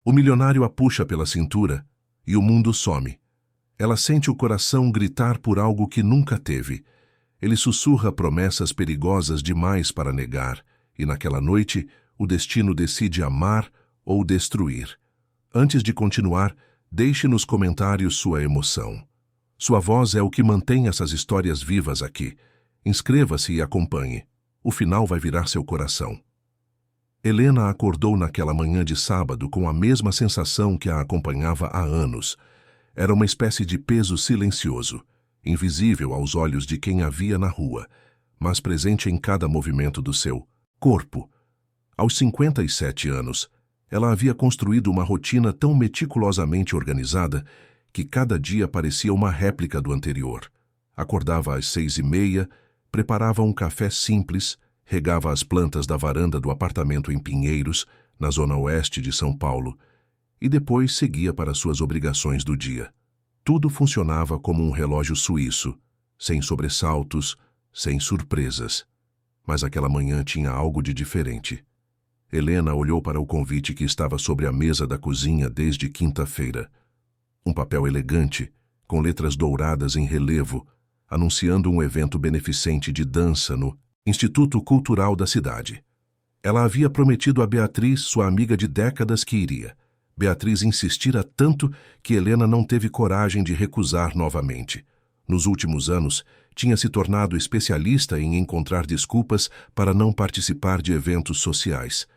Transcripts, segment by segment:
O milionário a puxa pela cintura e o mundo some. Ela sente o coração gritar por algo que nunca teve. Ele sussurra promessas perigosas demais para negar, e naquela noite o destino decide amar ou destruir. Antes de continuar, deixe nos comentários sua emoção. Sua voz é o que mantém essas histórias vivas aqui. Inscreva-se e acompanhe. O final vai virar seu coração. Helena acordou naquela manhã de sábado com a mesma sensação que a acompanhava há anos. Era uma espécie de peso silencioso, invisível aos olhos de quem a via na rua, mas presente em cada movimento do seu corpo. Aos 57 anos, ela havia construído uma rotina tão meticulosamente organizada que cada dia parecia uma réplica do anterior. Acordava às 6h30, preparava um café simples, regava as plantas da varanda do apartamento em Pinheiros, na zona oeste de São Paulo, e depois seguia para suas obrigações do dia. Tudo funcionava como um relógio suíço, sem sobressaltos, sem surpresas. Mas aquela manhã tinha algo de diferente. Helena olhou para o convite que estava sobre a mesa da cozinha desde quinta-feira. Um papel elegante, com letras douradas em relevo, anunciando um evento beneficente de dança no Instituto Cultural da cidade. Ela havia prometido a Beatriz, sua amiga de décadas, que iria. Beatriz insistira tanto que Helena não teve coragem de recusar novamente. Nos últimos anos, tinha se tornado especialista em encontrar desculpas para não participar de eventos sociais.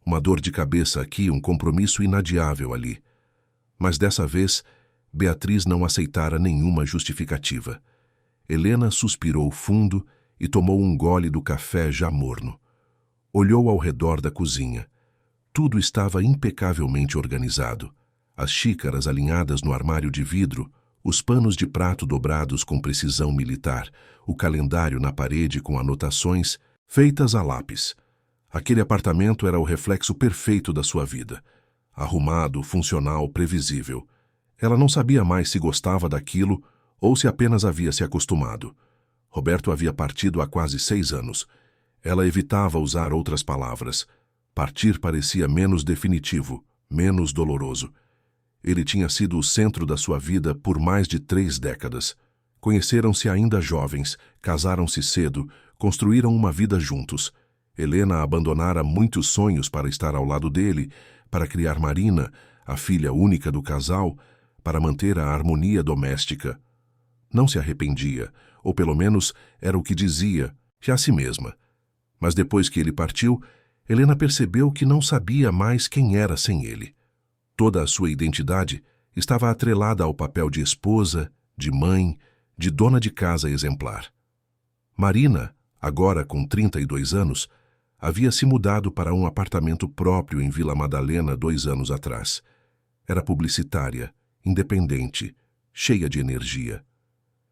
Uma dor de cabeça aqui, um compromisso inadiável ali. Mas dessa vez, Beatriz não aceitara nenhuma justificativa. Helena suspirou fundo e tomou um gole do café já morno. Olhou ao redor da cozinha. Tudo estava impecavelmente organizado. As xícaras alinhadas no armário de vidro, os panos de prato dobrados com precisão militar, o calendário na parede com anotações feitas a lápis. Aquele apartamento era o reflexo perfeito da sua vida. Arrumado, funcional, previsível. Ela não sabia mais se gostava daquilo ou se apenas havia se acostumado. Roberto havia partido há quase 6 anos. Ela evitava usar outras palavras. Partir parecia menos definitivo, menos doloroso. Ele tinha sido o centro da sua vida por mais de 3 décadas. Conheceram-se ainda jovens, casaram-se cedo, construíram uma vida juntos. Helena abandonara muitos sonhos para estar ao lado dele, para criar Marina, a filha única do casal, para manter a harmonia doméstica. Não se arrependia, ou pelo menos era o que dizia, a si mesma. Mas depois que ele partiu, Helena percebeu que não sabia mais quem era sem ele. Toda a sua identidade estava atrelada ao papel de esposa, de mãe, de dona de casa exemplar. Marina, agora com 32 anos, havia se mudado para um apartamento próprio em Vila Madalena 2 anos atrás. Era publicitária, independente, cheia de energia.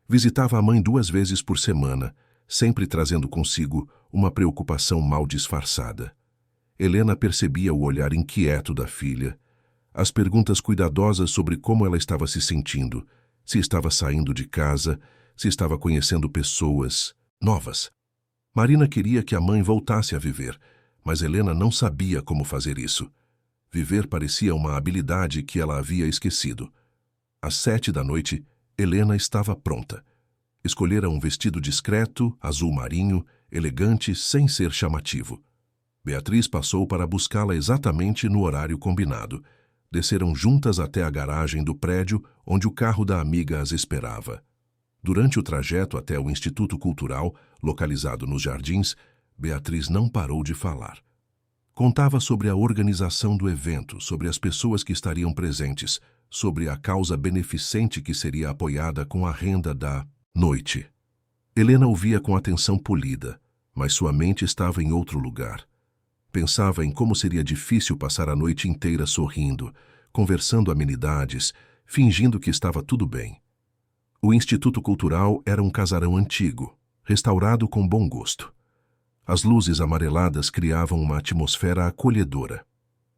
Visitava a mãe 2 vezes por semana, sempre trazendo consigo uma preocupação mal disfarçada. Helena percebia o olhar inquieto da filha, as perguntas cuidadosas sobre como ela estava se sentindo, se estava saindo de casa, se estava conhecendo pessoas novas. Marina queria que a mãe voltasse a viver, mas Helena não sabia como fazer isso. Viver parecia uma habilidade que ela havia esquecido. Às 7 da noite, Helena estava pronta. Escolhera um vestido discreto, azul marinho, elegante, sem ser chamativo. Beatriz passou para buscá-la exatamente no horário combinado. Desceram juntas até a garagem do prédio onde o carro da amiga as esperava. Durante o trajeto até o Instituto Cultural, localizado nos Jardins, Beatriz não parou de falar. Contava sobre a organização do evento, sobre as pessoas que estariam presentes, sobre a causa beneficente que seria apoiada com a renda da noite. Helena ouvia com atenção polida, mas sua mente estava em outro lugar. Pensava em como seria difícil passar a noite inteira sorrindo, conversando amenidades, fingindo que estava tudo bem. O Instituto Cultural era um casarão antigo, restaurado com bom gosto. As luzes amareladas criavam uma atmosfera acolhedora.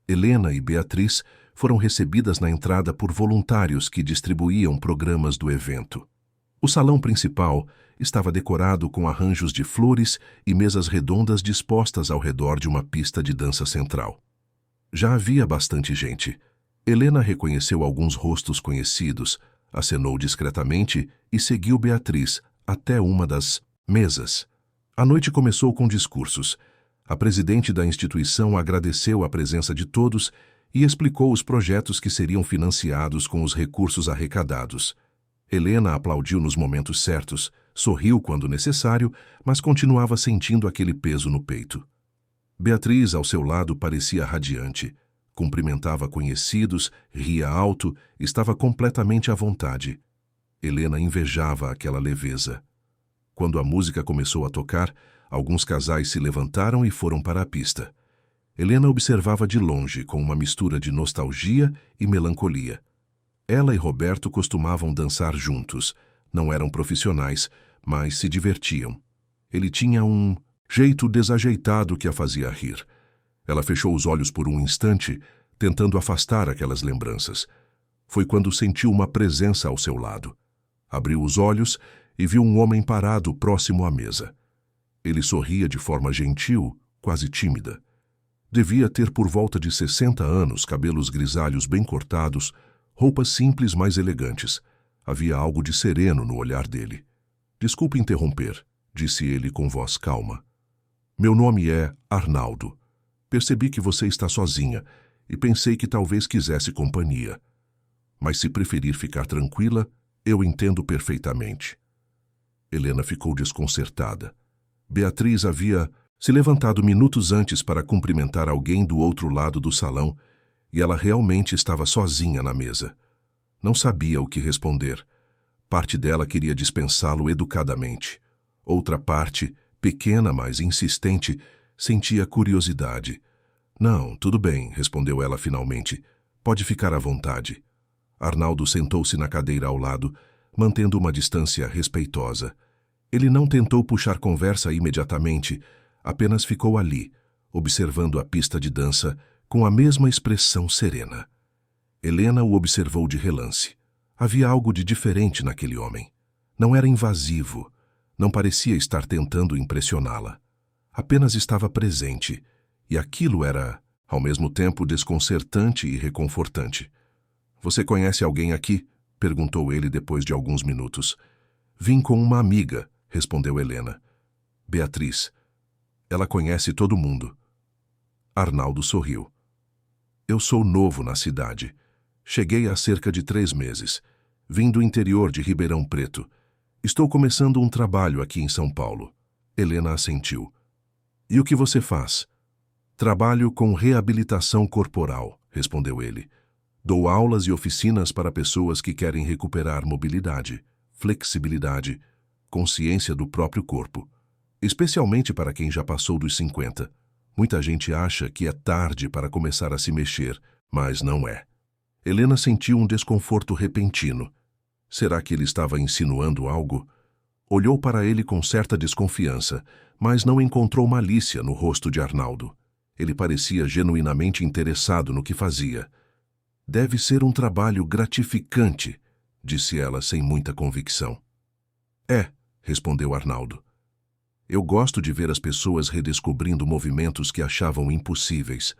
Helena e Beatriz foram recebidas na entrada por voluntários que distribuíam programas do evento. O salão principal estava decorado com arranjos de flores e mesas redondas dispostas ao redor de uma pista de dança central. Já havia bastante gente. Helena reconheceu alguns rostos conhecidos, acenou discretamente e seguiu Beatriz até uma das mesas. A noite começou com discursos. A presidente da instituição agradeceu a presença de todos e explicou os projetos que seriam financiados com os recursos arrecadados. Helena aplaudiu nos momentos certos, sorriu quando necessário, mas continuava sentindo aquele peso no peito. Beatriz, ao seu lado, parecia radiante. Cumprimentava conhecidos, ria alto, estava completamente à vontade. Helena invejava aquela leveza. Quando a música começou a tocar, alguns casais se levantaram e foram para a pista. Helena observava de longe, com uma mistura de nostalgia e melancolia. Ela e Roberto costumavam dançar juntos. Não eram profissionais, mas se divertiam. Ele tinha um jeito desajeitado que a fazia rir. Ela fechou os olhos por um instante, tentando afastar aquelas lembranças. Foi quando sentiu uma presença ao seu lado. Abriu os olhos e viu um homem parado próximo à mesa. Ele sorria de forma gentil, quase tímida. Devia ter por volta de 60 anos, cabelos grisalhos bem cortados, roupas simples, mas elegantes. Havia algo de sereno no olhar dele. "Desculpe interromper", disse ele com voz calma. "Meu nome é Arnaldo. Percebi que você está sozinha e pensei que talvez quisesse companhia. Mas se preferir ficar tranquila, eu entendo perfeitamente." Helena ficou desconcertada. Beatriz havia se levantado minutos antes para cumprimentar alguém do outro lado do salão e ela realmente estava sozinha na mesa. Não sabia o que responder. Parte dela queria dispensá-lo educadamente. Outra parte, pequena, mas insistente, sentia curiosidade. "Não, tudo bem", respondeu ela finalmente. "Pode ficar à vontade." Arnaldo sentou-se na cadeira ao lado, mantendo uma distância respeitosa. Ele não tentou puxar conversa imediatamente, apenas ficou ali, observando a pista de dança com a mesma expressão serena. Helena o observou de relance. Havia algo de diferente naquele homem. Não era invasivo, não parecia estar tentando impressioná-la. Apenas estava presente, e aquilo era, ao mesmo tempo, desconcertante e reconfortante. "Você conhece alguém aqui?" perguntou ele depois de alguns minutos. "Vim com uma amiga", respondeu Helena. "Beatriz. Ela conhece todo mundo." Arnaldo sorriu. "Eu sou novo na cidade. Cheguei há cerca de 3 meses. Vim do interior de Ribeirão Preto. Estou começando um trabalho aqui em São Paulo." Helena assentiu. "E o que você faz?" "Trabalho com reabilitação corporal", respondeu ele. "Dou aulas e oficinas para pessoas que querem recuperar mobilidade, flexibilidade, consciência do próprio corpo. Especialmente para quem já passou dos 50. Muita gente acha que é tarde para começar a se mexer, mas não é." Helena sentiu um desconforto repentino. Será que ele estava insinuando algo? Olhou para ele com certa desconfiança, mas não encontrou malícia no rosto de Arnaldo. Ele parecia genuinamente interessado no que fazia. "Deve ser um trabalho gratificante", disse ela sem muita convicção. "É", respondeu Arnaldo. "Eu gosto de ver as pessoas redescobrindo movimentos que achavam impossíveis.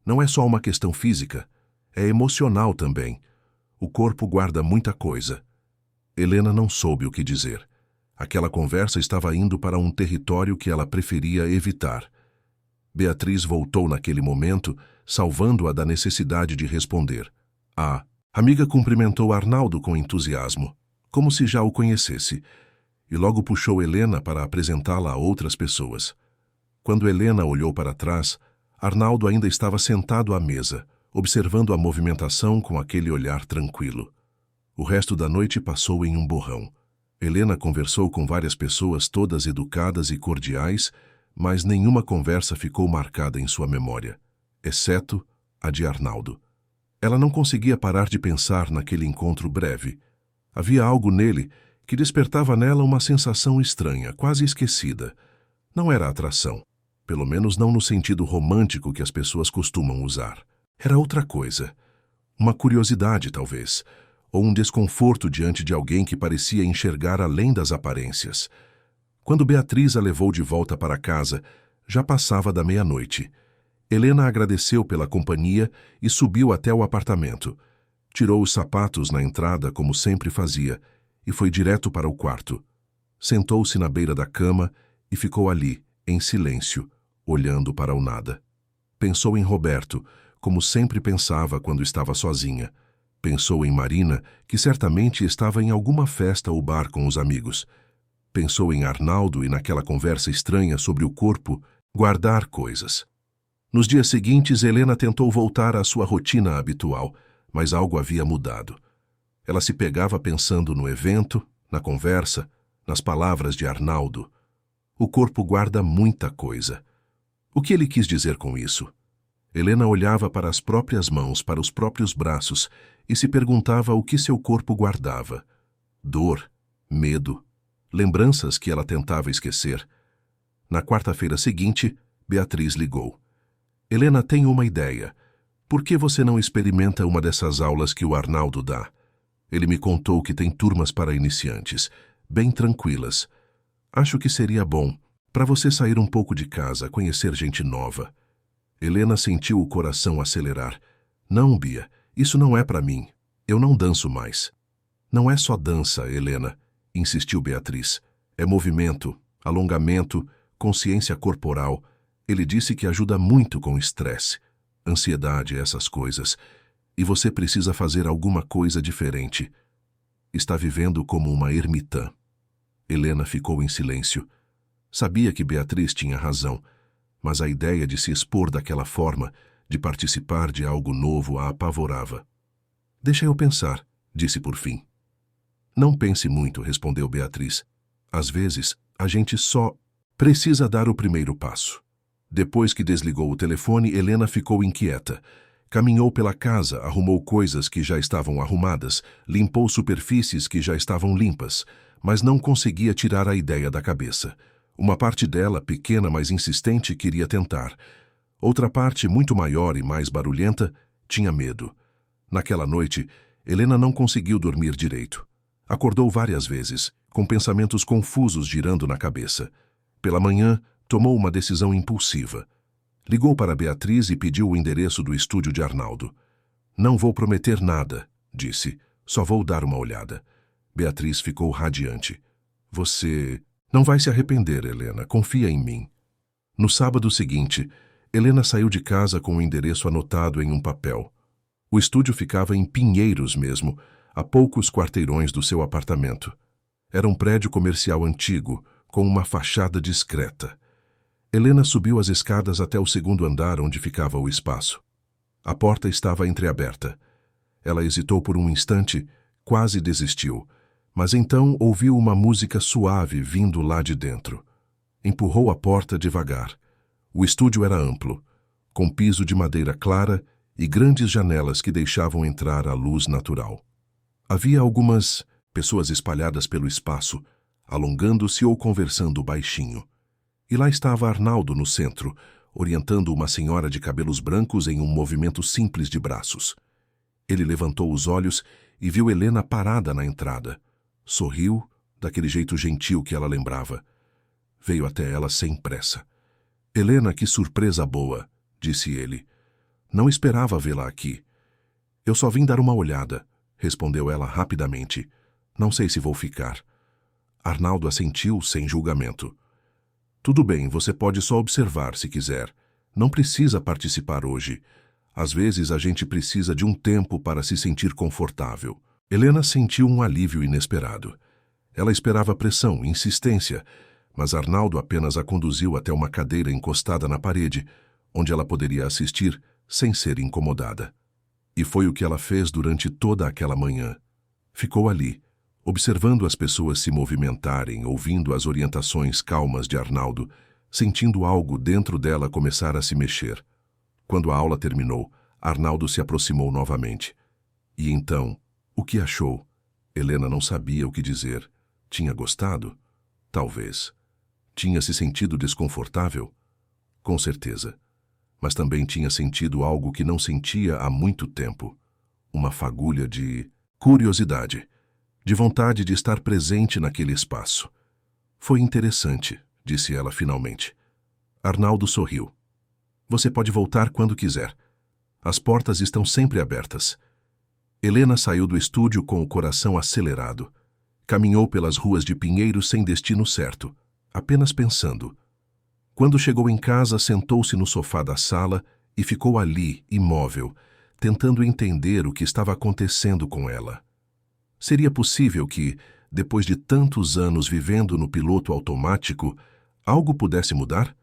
Não é só uma questão física, é emocional também. O corpo guarda muita coisa." Helena não soube o que dizer. Aquela conversa estava indo para um território que ela preferia evitar. Beatriz voltou naquele momento, salvando-a da necessidade de responder. A amiga cumprimentou Arnaldo com entusiasmo, como se já o conhecesse, e logo puxou Helena para apresentá-la a outras pessoas. Quando Helena olhou para trás, Arnaldo ainda estava sentado à mesa, observando a movimentação com aquele olhar tranquilo. O resto da noite passou em um borrão. Helena conversou com várias pessoas, todas educadas e cordiais, mas nenhuma conversa ficou marcada em sua memória, exceto a de Arnaldo. Ela não conseguia parar de pensar naquele encontro breve. Havia algo nele que despertava nela uma sensação estranha, quase esquecida. Não era atração, pelo menos não no sentido romântico que as pessoas costumam usar. Era outra coisa. Uma curiosidade, talvez, ou um desconforto diante de alguém que parecia enxergar além das aparências. Quando Beatriz a levou de volta para casa, já passava da meia-noite. Helena agradeceu pela companhia e subiu até o apartamento. Tirou os sapatos na entrada, como sempre fazia, e foi direto para o quarto. Sentou-se na beira da cama e ficou ali, em silêncio, olhando para o nada. Pensou em Roberto, como sempre pensava quando estava sozinha. Pensou em Marina, que certamente estava em alguma festa ou bar com os amigos. Pensou em Arnaldo e naquela conversa estranha sobre o corpo, guardar coisas. Nos dias seguintes, Helena tentou voltar à sua rotina habitual, mas algo havia mudado. Ela se pegava pensando no evento, na conversa, nas palavras de Arnaldo. O corpo guarda muita coisa. O que ele quis dizer com isso? Helena olhava para as próprias mãos, para os próprios braços, e se perguntava o que seu corpo guardava. Dor, medo, lembranças que ela tentava esquecer. Na quarta-feira seguinte, Beatriz ligou. Helena, tem uma ideia. Por que você não experimenta uma dessas aulas que o Arnaldo dá? Ele me contou que tem turmas para iniciantes, bem tranquilas. Acho que seria bom, para você sair um pouco de casa, conhecer gente nova. Helena sentiu o coração acelerar. Não, Bia, isso não é para mim. Eu não danço mais. Não é só dança, Helena, insistiu Beatriz. É movimento, alongamento, consciência corporal. Ele disse que ajuda muito com estresse, ansiedade, essas coisas. E você precisa fazer alguma coisa diferente. Está vivendo como uma ermitã. Helena ficou em silêncio. Sabia que Beatriz tinha razão, mas a ideia de se expor daquela forma, de participar de algo novo, a apavorava. Deixa eu pensar, disse por fim. Não pense muito, respondeu Beatriz. Às vezes, a gente só precisa dar o primeiro passo. Depois que desligou o telefone, Helena ficou inquieta. Caminhou pela casa, arrumou coisas que já estavam arrumadas, limpou superfícies que já estavam limpas, mas não conseguia tirar a ideia da cabeça. Uma parte dela, pequena mas insistente, queria tentar. Outra parte, muito maior e mais barulhenta, tinha medo. Naquela noite, Helena não conseguiu dormir direito. Acordou várias vezes, com pensamentos confusos girando na cabeça. Pela manhã, tomou uma decisão impulsiva. Ligou para Beatriz e pediu o endereço do estúdio de Arnaldo. Não vou prometer nada, disse. Só vou dar uma olhada. Beatriz ficou radiante. Você não vai se arrepender, Helena. Confia em mim. No sábado seguinte, Helena saiu de casa com o endereço anotado em um papel. O estúdio ficava em Pinheiros mesmo, a poucos quarteirões do seu apartamento. Era um prédio comercial antigo, com uma fachada discreta. Helena subiu as escadas até o segundo andar onde ficava o espaço. A porta estava entreaberta. Ela hesitou por um instante, quase desistiu, mas então ouviu uma música suave vindo lá de dentro. Empurrou a porta devagar. O estúdio era amplo, com piso de madeira clara e grandes janelas que deixavam entrar a luz natural. Havia algumas pessoas espalhadas pelo espaço, alongando-se ou conversando baixinho. E lá estava Arnaldo no centro, orientando uma senhora de cabelos brancos em um movimento simples de braços. Ele levantou os olhos e viu Helena parada na entrada. Sorriu, daquele jeito gentil que ela lembrava. Veio até ela sem pressa. Helena, que surpresa boa, disse ele. Não esperava vê-la aqui. Eu só vim dar uma olhada, respondeu ela rapidamente. Não sei se vou ficar. Arnaldo assentiu sem julgamento. Tudo bem, você pode só observar se quiser. Não precisa participar hoje. Às vezes a gente precisa de um tempo para se sentir confortável. Helena sentiu um alívio inesperado. Ela esperava pressão, insistência, mas Arnaldo apenas a conduziu até uma cadeira encostada na parede, onde ela poderia assistir sem ser incomodada. E foi o que ela fez durante toda aquela manhã. Ficou ali, observando as pessoas se movimentarem, ouvindo as orientações calmas de Arnaldo, sentindo algo dentro dela começar a se mexer. Quando a aula terminou, Arnaldo se aproximou novamente. E então, o que achou? Helena não sabia o que dizer. Tinha gostado? Talvez. Tinha se sentido desconfortável? Com certeza. Mas também tinha sentido algo que não sentia há muito tempo. Uma fagulha de curiosidade, de vontade de estar presente naquele espaço. Foi interessante, disse ela finalmente. Arnaldo sorriu. Você pode voltar quando quiser. As portas estão sempre abertas. Helena saiu do estúdio com o coração acelerado. Caminhou pelas ruas de Pinheiros sem destino certo, apenas pensando. Quando chegou em casa, sentou-se no sofá da sala e ficou ali, imóvel, tentando entender o que estava acontecendo com ela. Seria possível que, depois de tantos anos vivendo no piloto automático, algo pudesse mudar?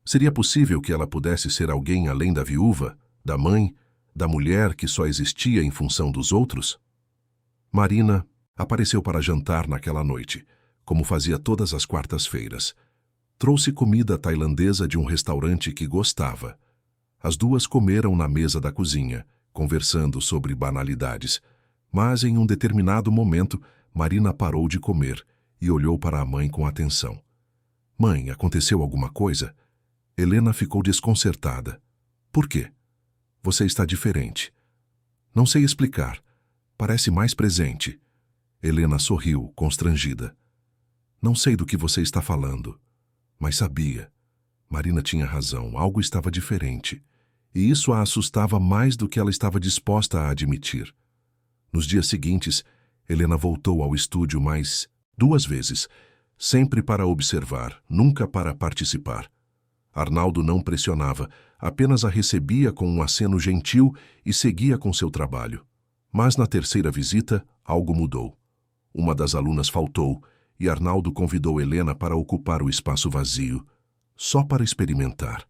Seria possível que ela pudesse ser alguém além da viúva, da mãe, da mulher que só existia em função dos outros? Marina apareceu para jantar naquela noite, como fazia todas as quartas-feiras. Trouxe comida tailandesa de um restaurante que gostava. As duas comeram na mesa da cozinha, conversando sobre banalidades. Mas, em um determinado momento, Marina parou de comer e olhou para a mãe com atenção. Mãe, aconteceu alguma coisa? Helena ficou desconcertada. Por quê? Você está diferente. Não sei explicar. Parece mais presente. Helena sorriu, constrangida. Não sei do que você está falando. Mas sabia. Marina tinha razão, algo estava diferente. E isso a assustava mais do que ela estava disposta a admitir. Nos dias seguintes, Helena voltou ao estúdio mais 2 vezes, sempre para observar, nunca para participar. Arnaldo não pressionava, apenas a recebia com um aceno gentil e seguia com seu trabalho. Mas na terceira visita, algo mudou. Uma das alunas faltou e Arnaldo convidou Helena para ocupar o espaço vazio, só para experimentar.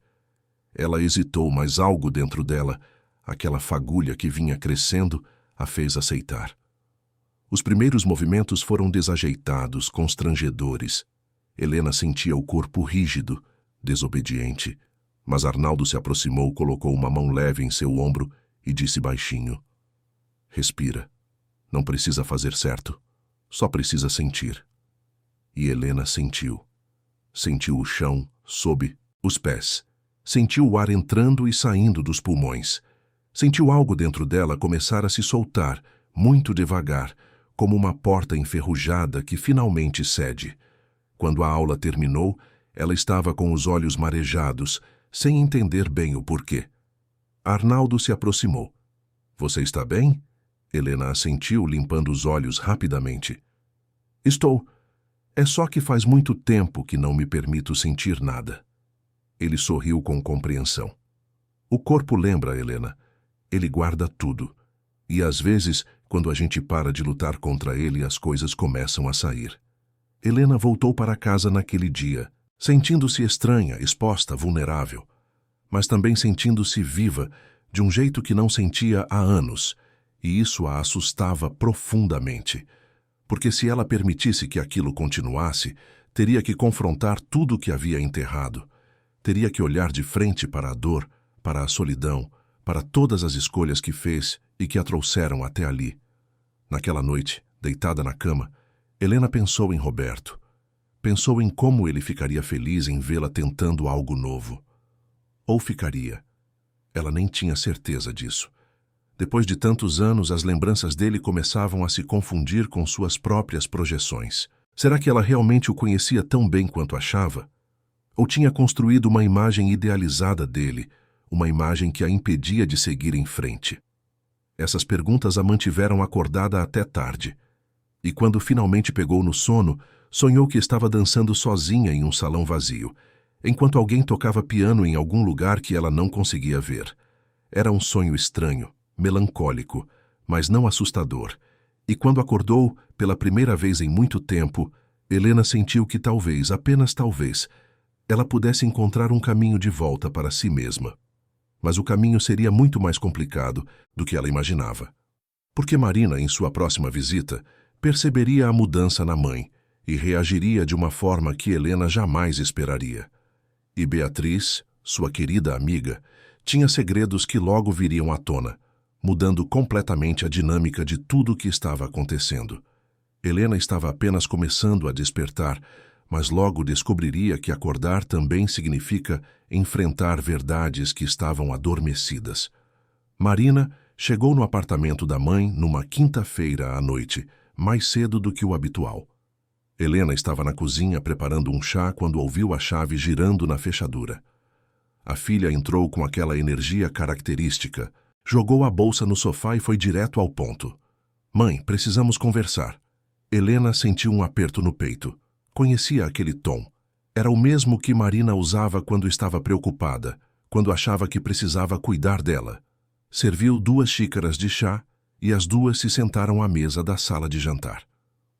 Ela hesitou, mas algo dentro dela, aquela fagulha que vinha crescendo, a fez aceitar. Os primeiros movimentos foram desajeitados, constrangedores. Helena sentia o corpo rígido, desobediente. Mas Arnaldo se aproximou, colocou uma mão leve em seu ombro e disse baixinho: Respira. Não precisa fazer certo. Só precisa sentir. E Helena sentiu. Sentiu o chão, sob os pés. Sentiu o ar entrando e saindo dos pulmões. Sentiu algo dentro dela começar a se soltar, muito devagar, como uma porta enferrujada que finalmente cede. Quando a aula terminou, ela estava com os olhos marejados, sem entender bem o porquê. Arnaldo se aproximou. Você está bem? Helena assentiu, limpando os olhos rapidamente. Estou. É só que faz muito tempo que não me permito sentir nada. Ele sorriu com compreensão. O corpo lembra, Helena. Ele guarda tudo. E às vezes, quando a gente para de lutar contra ele, as coisas começam a sair. Helena voltou para casa naquele dia, sentindo-se estranha, exposta, vulnerável, mas também sentindo-se viva, de um jeito que não sentia há anos, e isso a assustava profundamente, porque se ela permitisse que aquilo continuasse, teria que confrontar tudo o que havia enterrado, teria que olhar de frente para a dor, para a solidão, para todas as escolhas que fez e que a trouxeram até ali. Naquela noite, deitada na cama, Helena pensou em Roberto. Pensou em como ele ficaria feliz em vê-la tentando algo novo. Ou ficaria. Ela nem tinha certeza disso. Depois de tantos anos, as lembranças dele começavam a se confundir com suas próprias projeções. Será que ela realmente o conhecia tão bem quanto achava? Ou tinha construído uma imagem idealizada dele, uma imagem que a impedia de seguir em frente? Essas perguntas a mantiveram acordada até tarde. E quando finalmente pegou no sono, sonhou que estava dançando sozinha em um salão vazio, enquanto alguém tocava piano em algum lugar que ela não conseguia ver. Era um sonho estranho, melancólico, mas não assustador. E quando acordou, pela primeira vez em muito tempo, Helena sentiu que talvez, apenas talvez, ela pudesse encontrar um caminho de volta para si mesma. Mas o caminho seria muito mais complicado do que ela imaginava. Porque Marina, em sua próxima visita, perceberia a mudança na mãe e reagiria de uma forma que Helena jamais esperaria. E Beatriz, sua querida amiga, tinha segredos que logo viriam à tona, mudando completamente a dinâmica de tudo o que estava acontecendo. Helena estava apenas começando a despertar, mas logo descobriria que acordar também significa enfrentar verdades que estavam adormecidas. Marina chegou no apartamento da mãe numa quinta-feira à noite, mais cedo do que o habitual. Helena estava na cozinha preparando um chá quando ouviu a chave girando na fechadura. A filha entrou com aquela energia característica, jogou a bolsa no sofá e foi direto ao ponto. Mãe, precisamos conversar. Helena sentiu um aperto no peito. Conhecia aquele tom. Era o mesmo que Marina usava quando estava preocupada, quando achava que precisava cuidar dela. Serviu 2 xícaras de chá e as duas se sentaram à mesa da sala de jantar.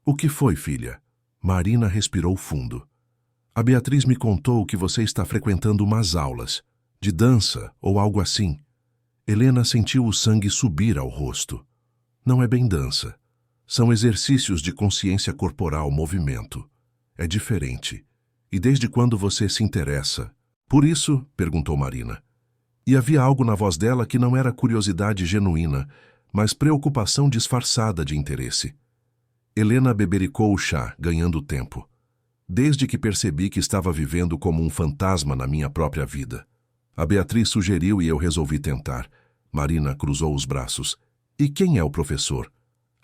O que foi, filha? Marina respirou fundo. A Beatriz me contou que você está frequentando umas aulas, de dança ou algo assim. Helena sentiu o sangue subir ao rosto. Não é bem dança. São exercícios de consciência corporal, movimento. É diferente. E desde quando você se interessa? Por isso, perguntou Marina. E havia algo na voz dela que não era curiosidade genuína, mas preocupação disfarçada de interesse. Helena bebericou o chá, ganhando tempo. Desde que percebi que estava vivendo como um fantasma na minha própria vida. A Beatriz sugeriu e eu resolvi tentar. Marina cruzou os braços. E quem é o professor?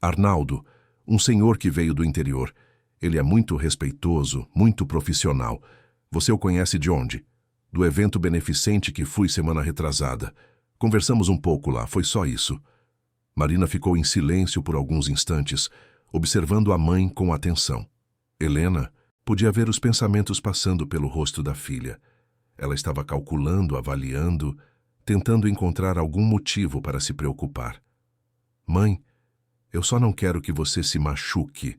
Arnaldo, um senhor que veio do interior. Ele é muito respeitoso, muito profissional. Você o conhece de onde? Do evento beneficente que fui semana retrasada. Conversamos um pouco lá, foi só isso. Marina ficou em silêncio por alguns instantes, observando a mãe com atenção. Helena podia ver os pensamentos passando pelo rosto da filha. Ela estava calculando, avaliando, tentando encontrar algum motivo para se preocupar. Mãe, eu só não quero que você se machuque.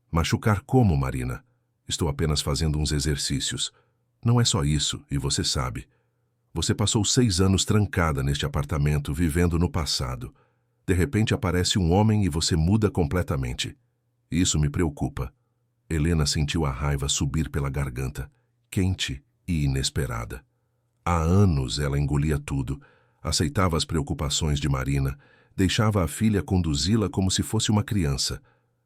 Machucar como, Marina? Estou apenas fazendo uns exercícios. Não é só isso, e você sabe. Você passou 6 anos trancada neste apartamento, vivendo no passado. De repente aparece um homem e você muda completamente. Isso me preocupa. Helena sentiu a raiva subir pela garganta, quente e inesperada. Há anos ela engolia tudo, aceitava as preocupações de Marina, deixava a filha conduzi-la como se fosse uma criança.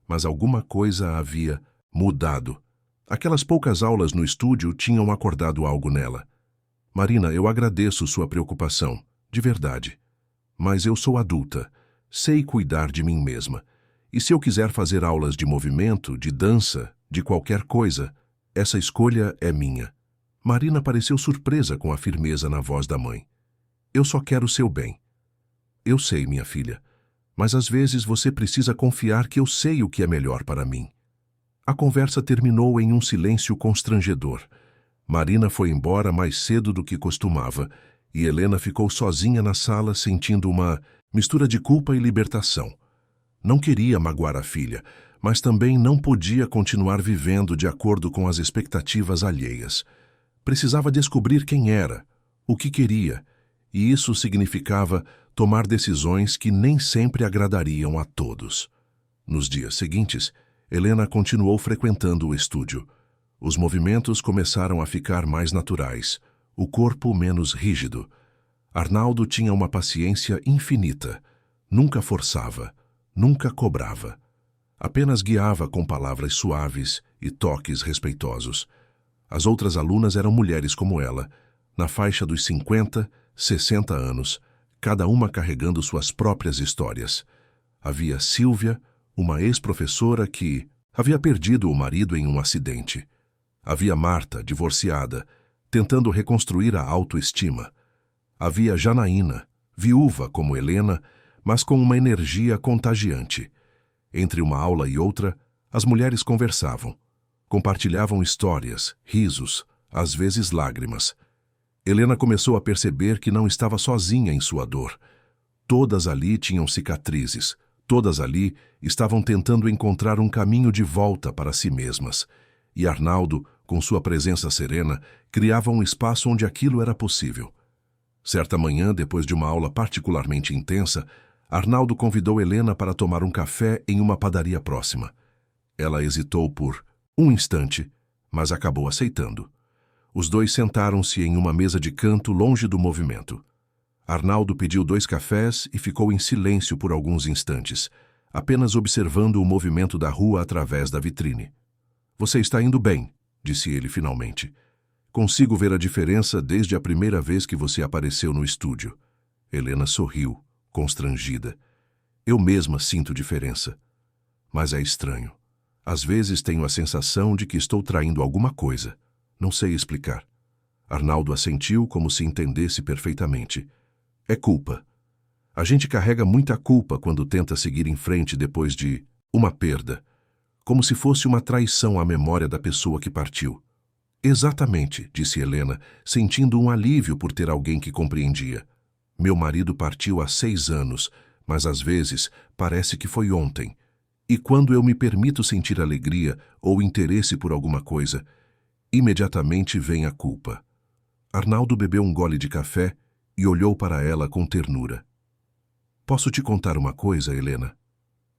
Mas alguma coisa havia mudado. Aquelas poucas aulas no estúdio tinham acordado algo nela. Marina, eu agradeço sua preocupação, de verdade. Mas eu sou adulta, sei cuidar de mim mesma. E se eu quiser fazer aulas de movimento, de dança, de qualquer coisa, essa escolha é minha. Marina pareceu surpresa com a firmeza na voz da mãe. Eu só quero o seu bem. Eu sei, minha filha, mas às vezes você precisa confiar que eu sei o que é melhor para mim. A conversa terminou em um silêncio constrangedor. Marina foi embora mais cedo do que costumava, e Helena ficou sozinha na sala sentindo uma mistura de culpa e libertação. Não queria magoar a filha, mas também não podia continuar vivendo de acordo com as expectativas alheias. Precisava descobrir quem era, o que queria, e isso significava tomar decisões que nem sempre agradariam a todos. Nos dias seguintes, Helena continuou frequentando o estúdio. Os movimentos começaram a ficar mais naturais, o corpo menos rígido. Arnaldo tinha uma paciência infinita. Nunca forçava, nunca cobrava. Apenas guiava com palavras suaves e toques respeitosos. As outras alunas eram mulheres como ela, na faixa dos 50, 60 anos, cada uma carregando suas próprias histórias. Havia Sílvia, uma ex-professora que havia perdido o marido em um acidente. Havia Marta, divorciada, tentando reconstruir a autoestima. Havia Janaína, viúva como Helena, mas com uma energia contagiante. Entre uma aula e outra, as mulheres conversavam. Compartilhavam histórias, risos, às vezes lágrimas. Helena começou a perceber que não estava sozinha em sua dor. Todas ali tinham cicatrizes. Todas ali estavam tentando encontrar um caminho de volta para si mesmas. E Arnaldo, com sua presença serena, criava um espaço onde aquilo era possível. Certa manhã, depois de uma aula particularmente intensa, Arnaldo convidou Helena para tomar um café em uma padaria próxima. Ela hesitou por um instante, mas acabou aceitando. Os dois sentaram-se em uma mesa de canto longe do movimento. Arnaldo pediu 2 cafés e ficou em silêncio por alguns instantes, apenas observando o movimento da rua através da vitrine. Você está indo bem, disse ele finalmente. Consigo ver a diferença desde a primeira vez que você apareceu no estúdio. Helena sorriu, constrangida. Eu mesma sinto diferença. Mas é estranho. Às vezes tenho a sensação de que estou traindo alguma coisa. Não sei explicar. Arnaldo assentiu como se entendesse perfeitamente. É culpa. A gente carrega muita culpa quando tenta seguir em frente depois de uma perda, como se fosse uma traição à memória da pessoa que partiu. Exatamente, disse Helena, sentindo um alívio por ter alguém que compreendia. Meu marido partiu há 6 anos, mas às vezes parece que foi ontem. E quando eu me permito sentir alegria ou interesse por alguma coisa, imediatamente vem a culpa. Arnaldo bebeu um gole de café e olhou para ela com ternura. Posso te contar uma coisa, Helena?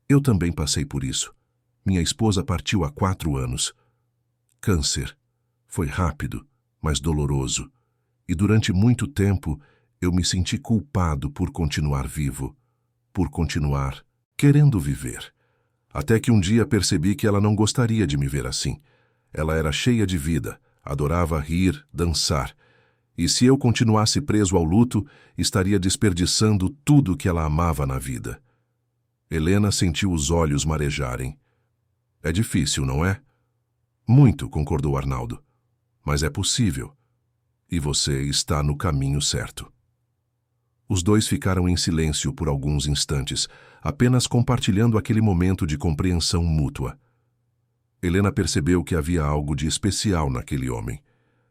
Eu também passei por isso. Minha esposa partiu há 4 anos. Câncer. Foi rápido, mas doloroso. E durante muito tempo eu me senti culpado por continuar vivo, por continuar querendo viver. Até que um dia percebi que ela não gostaria de me ver assim. Ela era cheia de vida, adorava rir, dançar. E se eu continuasse preso ao luto, estaria desperdiçando tudo que ela amava na vida. Helena sentiu os olhos marejarem. É difícil, não é? Muito, concordou Arnaldo. Mas é possível. E você está no caminho certo. Os dois ficaram em silêncio por alguns instantes, apenas compartilhando aquele momento de compreensão mútua. Helena percebeu que havia algo de especial naquele homem.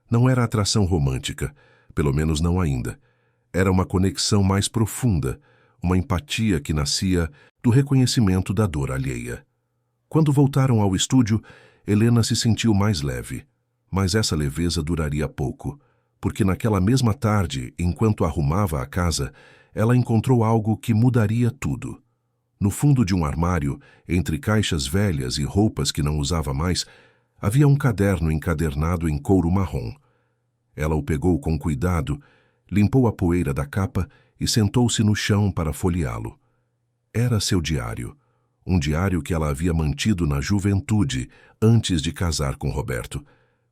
Não era atração romântica, pelo menos não ainda. Era uma conexão mais profunda, uma empatia que nascia do reconhecimento da dor alheia. Quando voltaram ao estúdio, Helena se sentiu mais leve. Mas essa leveza duraria pouco, porque naquela mesma tarde, enquanto arrumava a casa, ela encontrou algo que mudaria tudo. No fundo de um armário, entre caixas velhas e roupas que não usava mais, havia um caderno encadernado em couro marrom. Ela o pegou com cuidado, limpou a poeira da capa e sentou-se no chão para folheá-lo. Era seu diário, um diário que ela havia mantido na juventude, antes de casar com Roberto,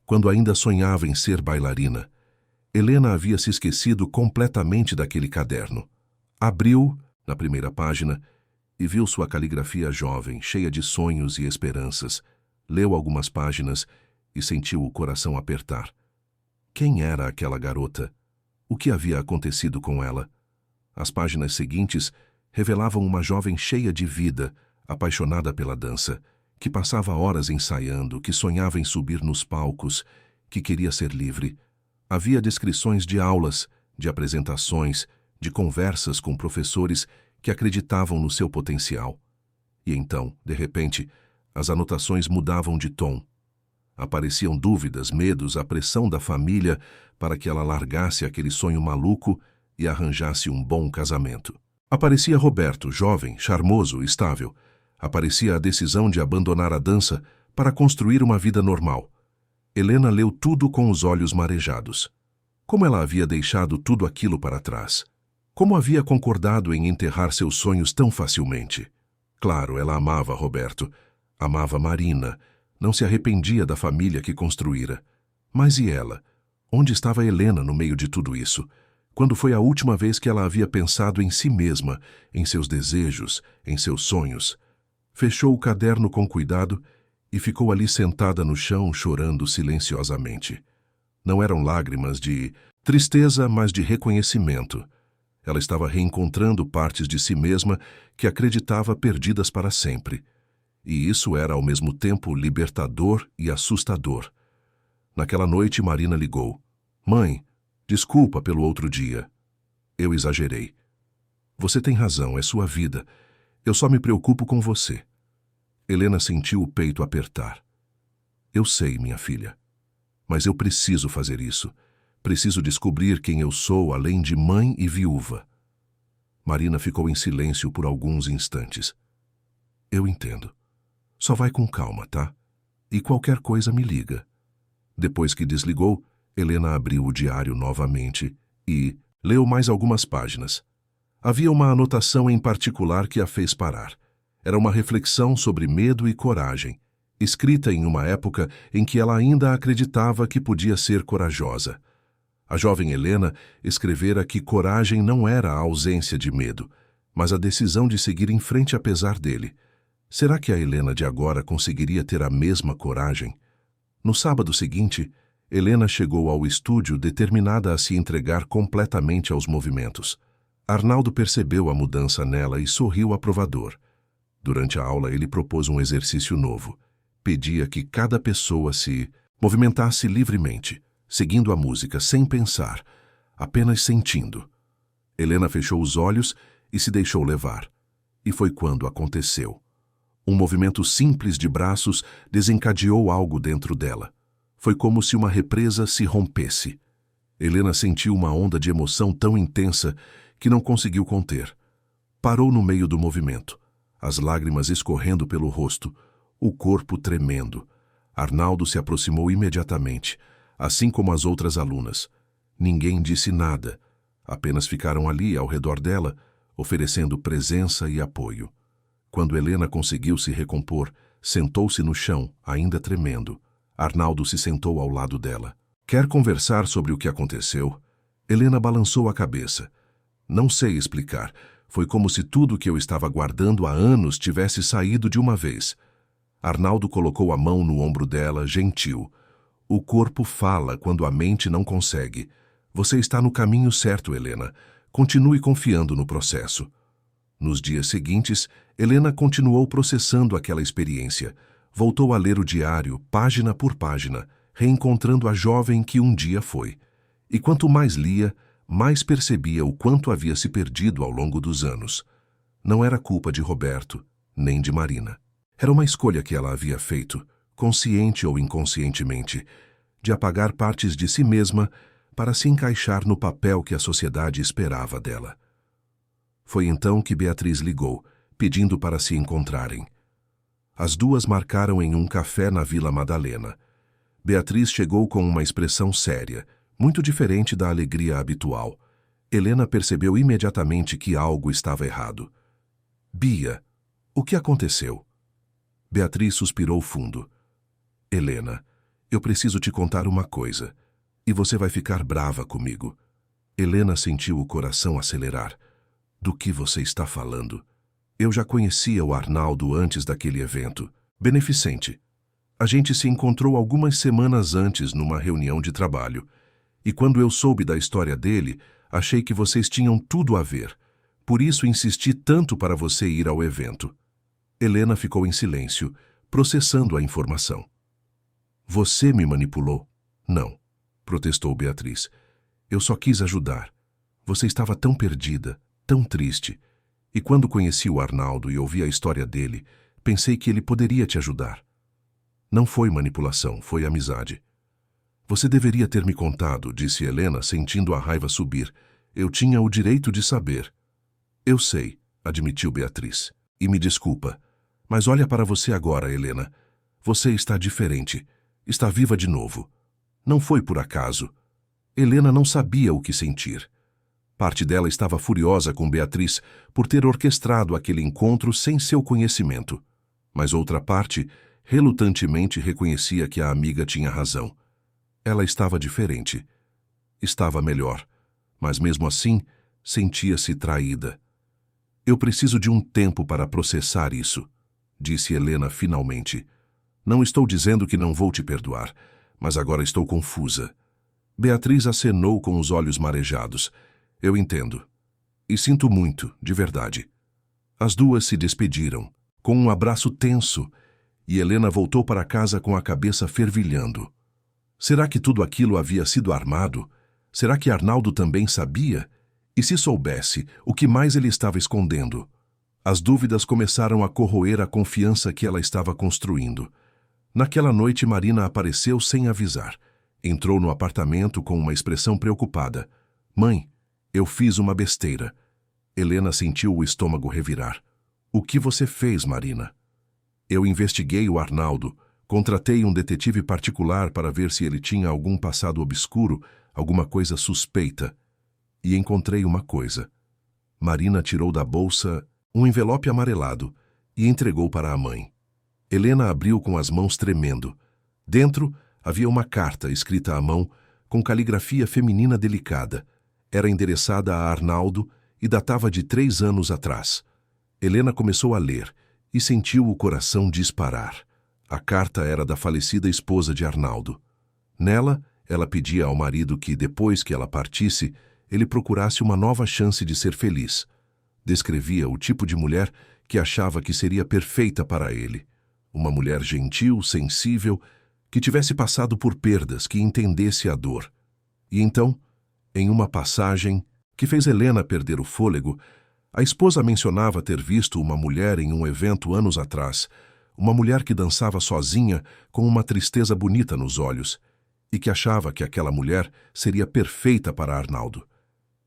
quando ainda sonhava em ser bailarina. Helena havia se esquecido completamente daquele caderno. Abriu, na primeira página, e viu sua caligrafia jovem, cheia de sonhos e esperanças. Leu algumas páginas e sentiu o coração apertar. Quem era aquela garota? O que havia acontecido com ela? As páginas seguintes revelavam uma jovem cheia de vida, apaixonada pela dança, que passava horas ensaiando, que sonhava em subir nos palcos, que queria ser livre. Havia descrições de aulas, de apresentações, de conversas com professores que acreditavam no seu potencial. E então, de repente, as anotações mudavam de tom. Apareciam dúvidas, medos, a pressão da família para que ela largasse aquele sonho maluco e arranjasse um bom casamento. Aparecia Roberto, jovem, charmoso, estável. Aparecia a decisão de abandonar a dança para construir uma vida normal. Helena leu tudo com os olhos marejados. Como ela havia deixado tudo aquilo para trás? Como havia concordado em enterrar seus sonhos tão facilmente? Claro, ela amava Roberto, amava Marina, não se arrependia da família que construíra. Mas e ela? Onde estava Helena no meio de tudo isso? Quando foi a última vez que ela havia pensado em si mesma, em seus desejos, em seus sonhos? Fechou o caderno com cuidado e ficou ali sentada no chão chorando silenciosamente. Não eram lágrimas de tristeza, mas de reconhecimento. Ela estava reencontrando partes de si mesma que acreditava perdidas para sempre. E isso era ao mesmo tempo libertador e assustador. Naquela noite, Marina ligou. Mãe, desculpa pelo outro dia. Eu exagerei. Você tem razão, é sua vida. Eu só me preocupo com você. Helena sentiu o peito apertar. Eu sei, minha filha. Mas eu preciso fazer isso. Preciso descobrir quem eu sou além de mãe e viúva. Marina ficou em silêncio por alguns instantes. Eu entendo. Só vai com calma, tá? E qualquer coisa me liga. Depois que desligou, Helena abriu o diário novamente e leu mais algumas páginas. Havia uma anotação em particular que a fez parar. Era uma reflexão sobre medo e coragem, escrita em uma época em que ela ainda acreditava que podia ser corajosa. A jovem Helena escrevera que coragem não era a ausência de medo, mas a decisão de seguir em frente apesar dele. Será que a Helena de agora conseguiria ter a mesma coragem? No sábado seguinte, Helena chegou ao estúdio determinada a se entregar completamente aos movimentos. Arnaldo percebeu a mudança nela e sorriu aprovador. Durante a aula, ele propôs um exercício novo. Pedia que cada pessoa se movimentasse livremente, seguindo a música, sem pensar, apenas sentindo. Helena fechou os olhos e se deixou levar. E foi quando aconteceu. Um movimento simples de braços desencadeou algo dentro dela. Foi como se uma represa se rompesse. Helena sentiu uma onda de emoção tão intensa que não conseguiu conter. Parou no meio do movimento, as lágrimas escorrendo pelo rosto, o corpo tremendo. Arnaldo se aproximou imediatamente, assim como as outras alunas. Ninguém disse nada, apenas ficaram ali ao redor dela, oferecendo presença e apoio. Quando Helena conseguiu se recompor, sentou-se no chão, ainda tremendo. Arnaldo se sentou ao lado dela. Quer conversar sobre o que aconteceu? Helena balançou a cabeça. Não sei explicar. Foi como se tudo que eu estava guardando há anos tivesse saído de uma vez. Arnaldo colocou a mão no ombro dela, gentil. O corpo fala quando a mente não consegue. Você está no caminho certo, Helena. Continue confiando no processo. Nos dias seguintes, Helena continuou processando aquela experiência. Voltou a ler o diário, página por página, reencontrando a jovem que um dia foi. E quanto mais lia, mais percebia o quanto havia se perdido ao longo dos anos. Não era culpa de Roberto, nem de Marina. Era uma escolha que ela havia feito, consciente ou inconscientemente, de apagar partes de si mesma para se encaixar no papel que a sociedade esperava dela. Foi então que Beatriz ligou, pedindo para se encontrarem. As duas marcaram em um café na Vila Madalena. Beatriz chegou com uma expressão séria, muito diferente da alegria habitual. Helena percebeu imediatamente que algo estava errado. Bia, o que aconteceu? Beatriz suspirou fundo. Helena, eu preciso te contar uma coisa, e você vai ficar brava comigo. Helena sentiu o coração acelerar. Do que você está falando? Eu já conhecia o Arnaldo antes daquele evento, beneficente. A gente se encontrou algumas semanas antes numa reunião de trabalho. E quando eu soube da história dele, achei que vocês tinham tudo a ver. Por isso insisti tanto para você ir ao evento. Helena ficou em silêncio, processando a informação. Você me manipulou? Não, protestou Beatriz. Eu só quis ajudar. Você estava tão perdida, tão triste. E quando conheci o Arnaldo e ouvi a história dele, pensei que ele poderia te ajudar. Não foi manipulação, foi amizade. Você deveria ter me contado, disse Helena, sentindo a raiva subir. Eu tinha o direito de saber. Eu sei, admitiu Beatriz. E me desculpa. Mas olha para você agora, Helena. Você está diferente. Está viva de novo. Não foi por acaso. Helena não sabia o que sentir. Parte dela estava furiosa com Beatriz por ter orquestrado aquele encontro sem seu conhecimento. Mas outra parte, relutantemente, reconhecia que a amiga tinha razão. Ela estava diferente. Estava melhor. Mas mesmo assim, sentia-se traída. Eu preciso de um tempo para processar isso, disse Helena finalmente. Não estou dizendo que não vou te perdoar, mas agora estou confusa. Beatriz acenou com os olhos marejados. Eu entendo. E sinto muito, de verdade. As duas se despediram, com um abraço tenso, e Helena voltou para casa com a cabeça fervilhando. Será que tudo aquilo havia sido armado? Será que Arnaldo também sabia? E se soubesse, o que mais ele estava escondendo? As dúvidas começaram a corroer a confiança que ela estava construindo. Naquela noite, Marina apareceu sem avisar. Entrou no apartamento com uma expressão preocupada. Mãe, eu fiz uma besteira. Helena sentiu o estômago revirar. O que você fez, Marina? Eu investiguei o Arnaldo. Contratei um detetive particular para ver se ele tinha algum passado obscuro, alguma coisa suspeita. E encontrei uma coisa. Marina tirou da bolsa um envelope amarelado e entregou para a mãe. Helena abriu com as mãos tremendo. Dentro havia uma carta escrita à mão com caligrafia feminina delicada. Era endereçada a Arnaldo e datava de 3 anos atrás. Helena começou a ler e sentiu o coração disparar. A carta era da falecida esposa de Arnaldo. Nela, Ela pedia ao marido que, depois que ela partisse, ele procurasse uma nova chance de ser feliz. Descrevia o tipo de mulher que achava que seria perfeita para ele. Uma mulher gentil, sensível, que tivesse passado por perdas, que entendesse a dor. E então, em uma passagem que fez Helena perder o fôlego, a esposa mencionava ter visto uma mulher em um evento anos atrás, uma mulher que dançava sozinha com uma tristeza bonita nos olhos, e que achava que aquela mulher seria perfeita para Arnaldo.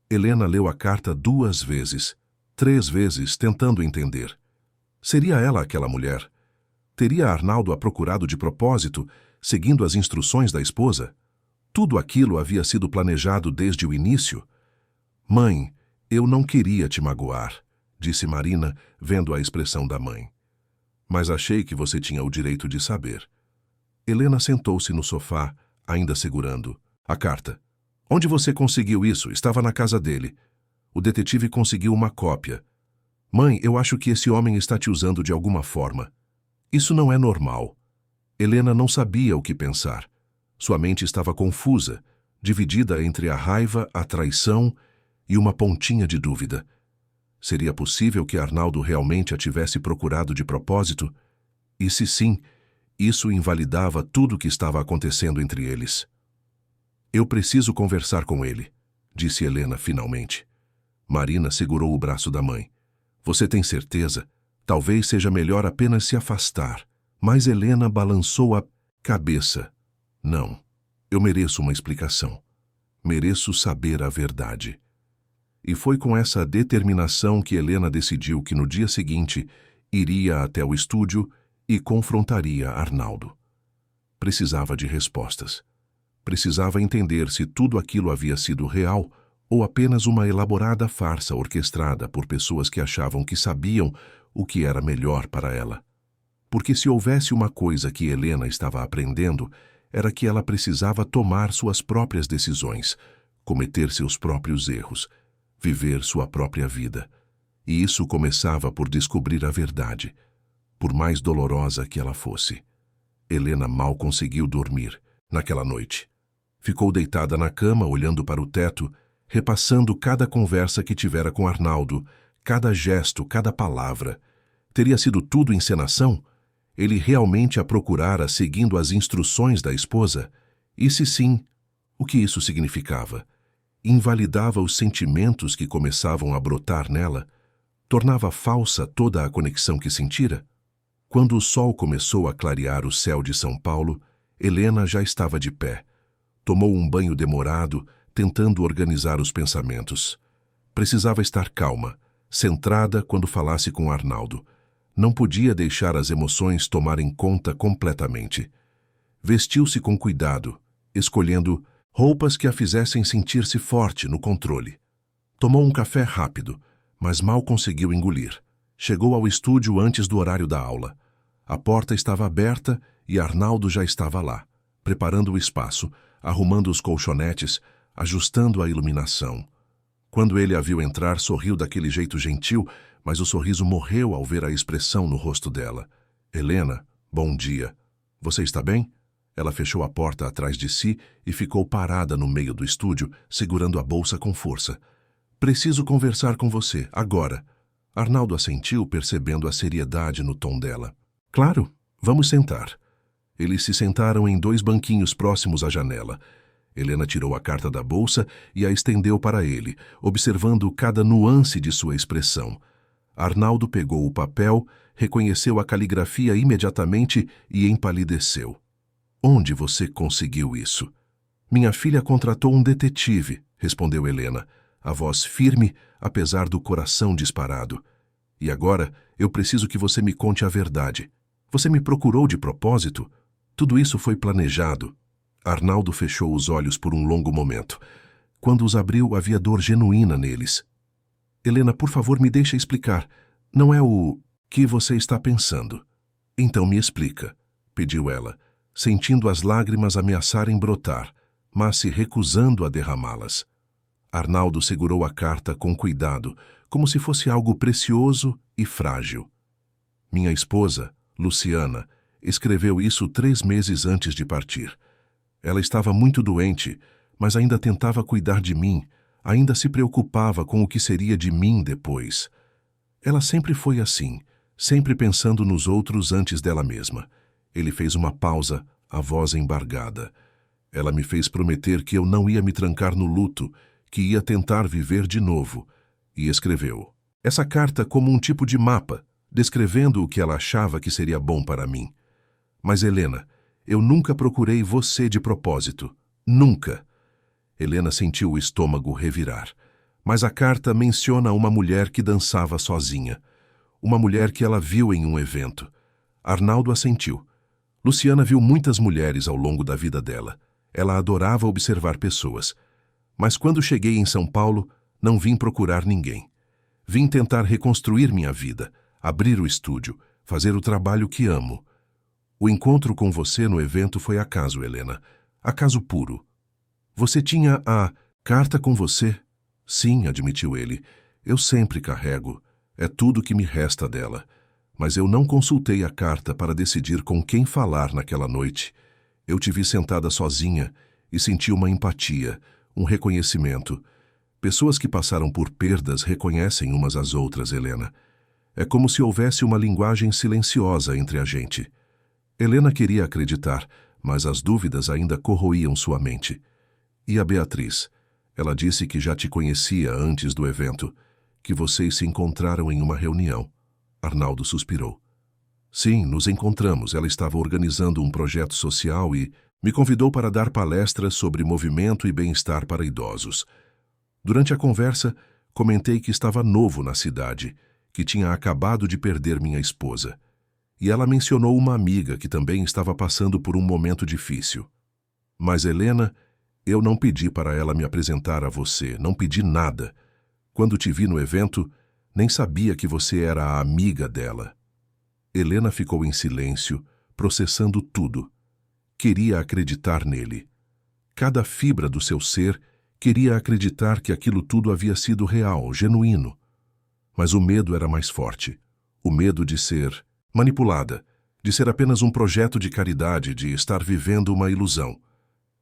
Helena leu a carta 2 vezes, 3 vezes, tentando entender. Seria ela aquela mulher? Teria Arnaldo a procurado de propósito, seguindo as instruções da esposa? Tudo aquilo havia sido planejado desde o início? Mãe, eu não queria te magoar, disse Marina, vendo a expressão da mãe. Mas achei que você tinha o direito de saber. Helena sentou-se no sofá, ainda segurando a carta. Onde você conseguiu isso? Estava na casa dele. O detetive conseguiu uma cópia. Mãe, eu acho que esse homem está te usando de alguma forma. Isso não é normal. Helena não sabia o que pensar. Sua mente estava confusa, dividida entre a raiva, a traição e uma pontinha de dúvida. Seria possível que Arnaldo realmente a tivesse procurado de propósito? E se sim, isso invalidava tudo o que estava acontecendo entre eles. Eu preciso conversar com ele, disse Helena finalmente. Marina segurou o braço da mãe. Você tem certeza? Talvez seja melhor apenas se afastar. Mas Helena balançou a cabeça. Não, eu mereço uma explicação. Mereço saber a verdade. E foi com essa determinação que Helena decidiu que no dia seguinte iria até o estúdio e confrontaria Arnaldo. Precisava de respostas. Precisava entender se tudo aquilo havia sido real ou apenas uma elaborada farsa orquestrada por pessoas que achavam que sabiam o que era melhor para ela. Porque se houvesse uma coisa que Helena estava aprendendo, era que ela precisava tomar suas próprias decisões, cometer seus próprios erros, viver sua própria vida. E isso começava por descobrir a verdade, por mais dolorosa que ela fosse. Helena mal conseguiu dormir naquela noite. Ficou deitada na cama, olhando para o teto, repassando cada conversa que tivera com Arnaldo, cada gesto, cada palavra. Teria sido tudo encenação? Ele realmente a procurara seguindo as instruções da esposa? E se sim, o que isso significava? Invalidava os sentimentos que começavam a brotar nela? Tornava falsa toda a conexão que sentira? Quando o sol começou a clarear o céu de São Paulo, Helena já estava de pé. Tomou um banho demorado, tentando organizar os pensamentos. Precisava estar calma, centrada quando falasse com Arnaldo. Não podia deixar as emoções tomarem conta completamente. Vestiu-se com cuidado, escolhendo roupas que a fizessem sentir-se forte no controle. Tomou um café rápido, mas mal conseguiu engolir. Chegou ao estúdio antes do horário da aula. A porta estava aberta e Arnaldo já estava lá, preparando o espaço, arrumando os colchonetes, ajustando a iluminação. Quando ele a viu entrar, sorriu daquele jeito gentil, mas o sorriso morreu ao ver a expressão no rosto dela. Helena, bom dia. Você está bem? Ela fechou a porta atrás de si e ficou parada no meio do estúdio, segurando a bolsa com força. Preciso conversar com você, agora. Arnaldo assentiu, percebendo a seriedade no tom dela. Claro, vamos sentar. Eles se sentaram em 2 banquinhos próximos à janela. Helena tirou a carta da bolsa e a estendeu para ele, observando cada nuance de sua expressão. Arnaldo pegou o papel, reconheceu a caligrafia imediatamente e empalideceu. Onde você conseguiu isso? Minha filha contratou um detetive, respondeu Helena, a voz firme, apesar do coração disparado. E agora eu preciso que você me conte a verdade. Você me procurou de propósito? Tudo isso foi planejado. Arnaldo fechou os olhos por um longo momento. Quando os abriu, havia dor genuína neles. Helena, por favor, me deixe explicar. Não é o que você está pensando. Então me explica, pediu ela, sentindo as lágrimas ameaçarem brotar, mas se recusando a derramá-las. Arnaldo segurou a carta com cuidado, como se fosse algo precioso e frágil. Minha esposa, Luciana, escreveu isso 3 meses antes de partir. Ela estava muito doente, mas ainda tentava cuidar de mim, ainda se preocupava com o que seria de mim depois. Ela sempre foi assim, sempre pensando nos outros antes dela mesma. Ele fez uma pausa, a voz embargada. Ela me fez prometer que eu não ia me trancar no luto, que ia tentar viver de novo, e escreveu essa carta como um tipo de mapa, descrevendo o que ela achava que seria bom para mim. Mas, Helena, eu nunca procurei você de propósito. Nunca. Helena sentiu o estômago revirar. Mas a carta menciona uma mulher que dançava sozinha. Uma mulher que ela viu em um evento. Arnaldo assentiu. Luciana viu muitas mulheres ao longo da vida dela. Ela adorava observar pessoas. Mas quando cheguei em São Paulo, não vim procurar ninguém. Vim tentar reconstruir minha vida, abrir o estúdio, fazer o trabalho que amo. O encontro com você no evento foi acaso, Helena. Acaso puro. Você tinha a carta com você? Sim, admitiu ele. Eu sempre carrego. É tudo que me resta dela. Mas eu não consultei a carta para decidir com quem falar naquela noite. Eu te vi sentada sozinha e senti uma empatia, um reconhecimento. Pessoas que passaram por perdas reconhecem umas às outras, Helena. É como se houvesse uma linguagem silenciosa entre a gente. Helena queria acreditar, mas as dúvidas ainda corroíam sua mente. E a Beatriz? Ela disse que já te conhecia antes do evento, que vocês se encontraram em uma reunião. Arnaldo suspirou. Sim, nos encontramos. Ela estava organizando um projeto social e me convidou para dar palestras sobre movimento e bem-estar para idosos. Durante a conversa, comentei que estava novo na cidade, que tinha acabado de perder minha esposa. E ela mencionou uma amiga que também estava passando por um momento difícil. Mas, Helena, eu não pedi para ela me apresentar a você, não pedi nada. Quando te vi no evento, nem sabia que você era a amiga dela. Helena ficou em silêncio, processando tudo. Queria acreditar nele. Cada fibra do seu ser queria acreditar que aquilo tudo havia sido real, genuíno. Mas o medo era mais forte. O medo de ser manipulada, de ser apenas um projeto de caridade, de estar vivendo uma ilusão.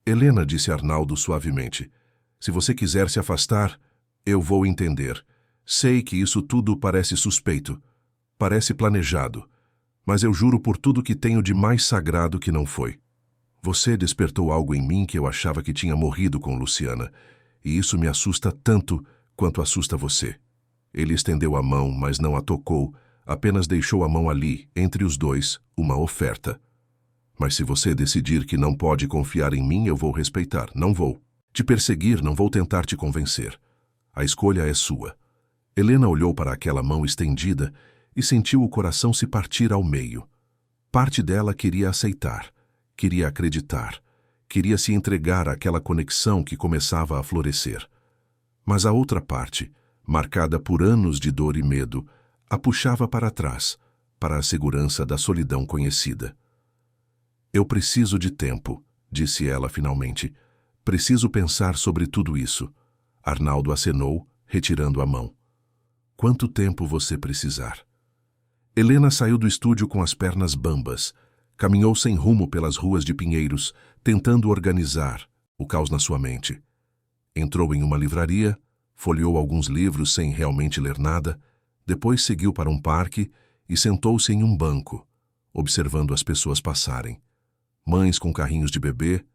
Helena, disse Arnaldo suavemente, se você quiser se afastar, eu vou entender. Sei que isso tudo parece suspeito, parece planejado, mas eu juro por tudo que tenho de mais sagrado que não foi. Você despertou algo em mim que eu achava que tinha morrido com Luciana, e isso me assusta tanto quanto assusta você. Ele estendeu a mão, mas não a tocou, apenas deixou a mão ali, entre os dois, uma oferta. Mas se você decidir que não pode confiar em mim, eu vou respeitar. Não vou te perseguir, não vou tentar te convencer. A escolha é sua. Helena olhou para aquela mão estendida e sentiu o coração se partir ao meio. Parte dela queria aceitar, queria acreditar, queria se entregar àquela conexão que começava a florescer. Mas a outra parte, marcada por anos de dor e medo, a puxava para trás, para a segurança da solidão conhecida. Eu preciso de tempo, disse ela finalmente. Preciso pensar sobre tudo isso. Arnaldo acenou, retirando a mão. Quanto tempo você precisar? Helena saiu do estúdio com as pernas bambas. Caminhou sem rumo pelas ruas de Pinheiros, tentando organizar o caos na sua mente. Entrou em uma livraria, folheou alguns livros sem realmente ler nada, depois seguiu para um parque e sentou-se em um banco, observando as pessoas passarem. Mães com carrinhos de bebê,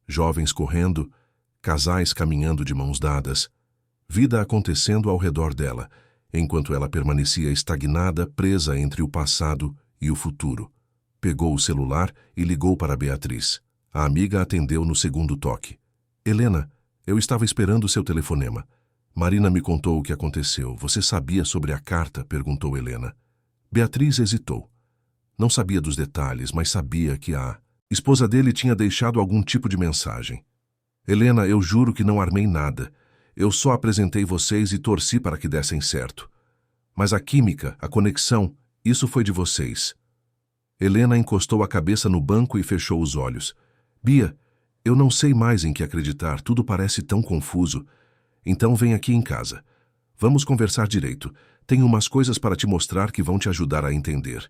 jovens correndo, casais caminhando de mãos dadas, vida acontecendo ao redor dela, enquanto ela permanecia estagnada, presa entre o passado e o futuro. Pegou o celular e ligou para Beatriz. A amiga atendeu no segundo toque. Helena, eu estava esperando o seu telefonema. Marina me contou o que aconteceu. Você sabia sobre a carta? Perguntou Helena. Beatriz hesitou. Não sabia dos detalhes, mas sabia que a esposa dele tinha deixado algum tipo de mensagem. Helena, eu juro que não armei nada. Eu só apresentei vocês e torci para que dessem certo. Mas a química, a conexão, isso foi de vocês. Helena encostou a cabeça no banco e fechou os olhos. Bia, eu não sei mais em que acreditar, tudo parece tão confuso. Então vem aqui em casa. Vamos conversar direito. Tenho umas coisas para te mostrar que vão te ajudar a entender.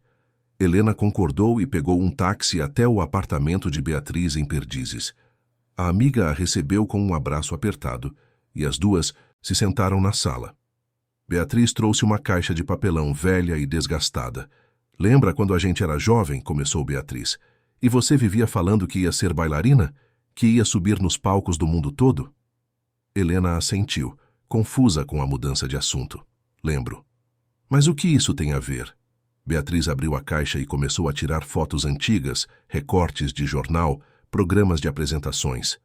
Helena concordou e pegou um táxi até o apartamento de Beatriz em Perdizes. A amiga a recebeu com um abraço apertado e as duas se sentaram na sala. Beatriz trouxe uma caixa de papelão velha e desgastada. Lembra quando a gente era jovem? Começou Beatriz. E você vivia falando que ia ser bailarina? Que ia subir nos palcos do mundo todo? Helena assentiu, confusa com a mudança de assunto. Lembro. Mas o que isso tem a ver? Beatriz abriu a caixa e começou a tirar fotos antigas, recortes de jornal, programas de apresentações.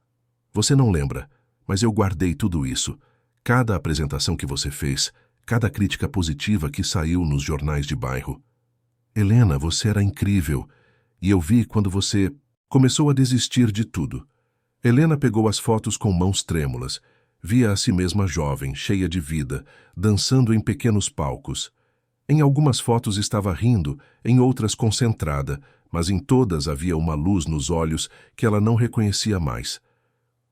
Você não lembra, mas eu guardei tudo isso. Cada apresentação que você fez, cada crítica positiva que saiu nos jornais de bairro. Helena, você era incrível. E eu vi quando você começou a desistir de tudo. Helena pegou as fotos com mãos trêmulas. Via a si mesma jovem, cheia de vida, dançando em pequenos palcos. Em algumas fotos estava rindo, em outras concentrada, mas em todas havia uma luz nos olhos que ela não reconhecia mais.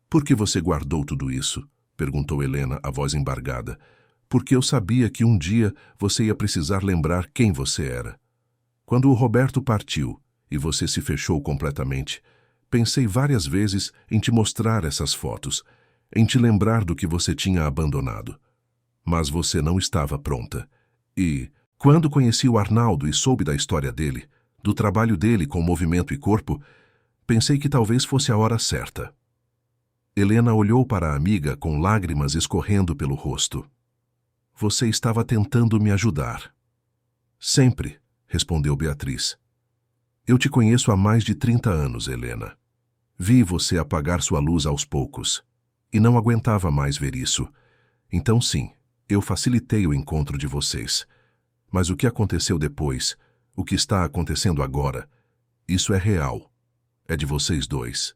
Por que você guardou tudo isso? Perguntou Helena, a voz embargada. Porque eu sabia que um dia você ia precisar lembrar quem você era. Quando o Roberto partiu e você se fechou completamente, pensei várias vezes em te mostrar essas fotos, em te lembrar do que você tinha abandonado. Mas você não estava pronta. E, quando conheci o Arnaldo e soube da história dele, do trabalho dele com movimento e corpo, pensei que talvez fosse a hora certa. Helena olhou para a amiga com lágrimas escorrendo pelo rosto. Você estava tentando me ajudar. Sempre, respondeu Beatriz. Eu te conheço há mais de 30 anos, Helena. Vi você apagar sua luz aos poucos. E não aguentava mais ver isso. Então sim, eu facilitei o encontro de vocês. Mas o que aconteceu depois, o que está acontecendo agora, isso é real. É de vocês dois.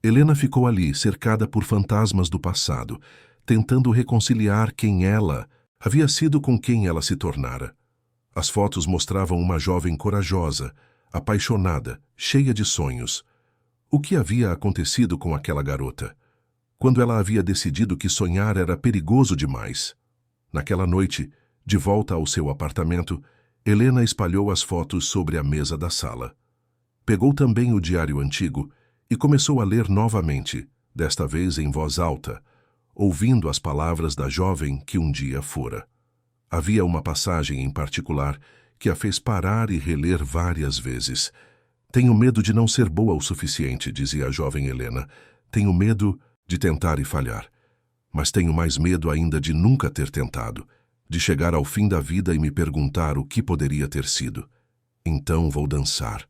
Helena ficou ali, cercada por fantasmas do passado, tentando reconciliar quem ela havia sido com quem ela se tornara. As fotos mostravam uma jovem corajosa, apaixonada, cheia de sonhos. O que havia acontecido com aquela garota? Quando ela havia decidido que sonhar era perigoso demais. Naquela noite, de volta ao seu apartamento, Helena espalhou as fotos sobre a mesa da sala. Pegou também o diário antigo e começou a ler novamente, desta vez em voz alta, ouvindo as palavras da jovem que um dia fora. Havia uma passagem em particular que a fez parar e reler várias vezes. Tenho medo de não ser boa o suficiente, dizia a jovem Helena. Tenho medo de tentar e falhar. Mas tenho mais medo ainda de nunca ter tentado, de chegar ao fim da vida e me perguntar o que poderia ter sido. Então vou dançar.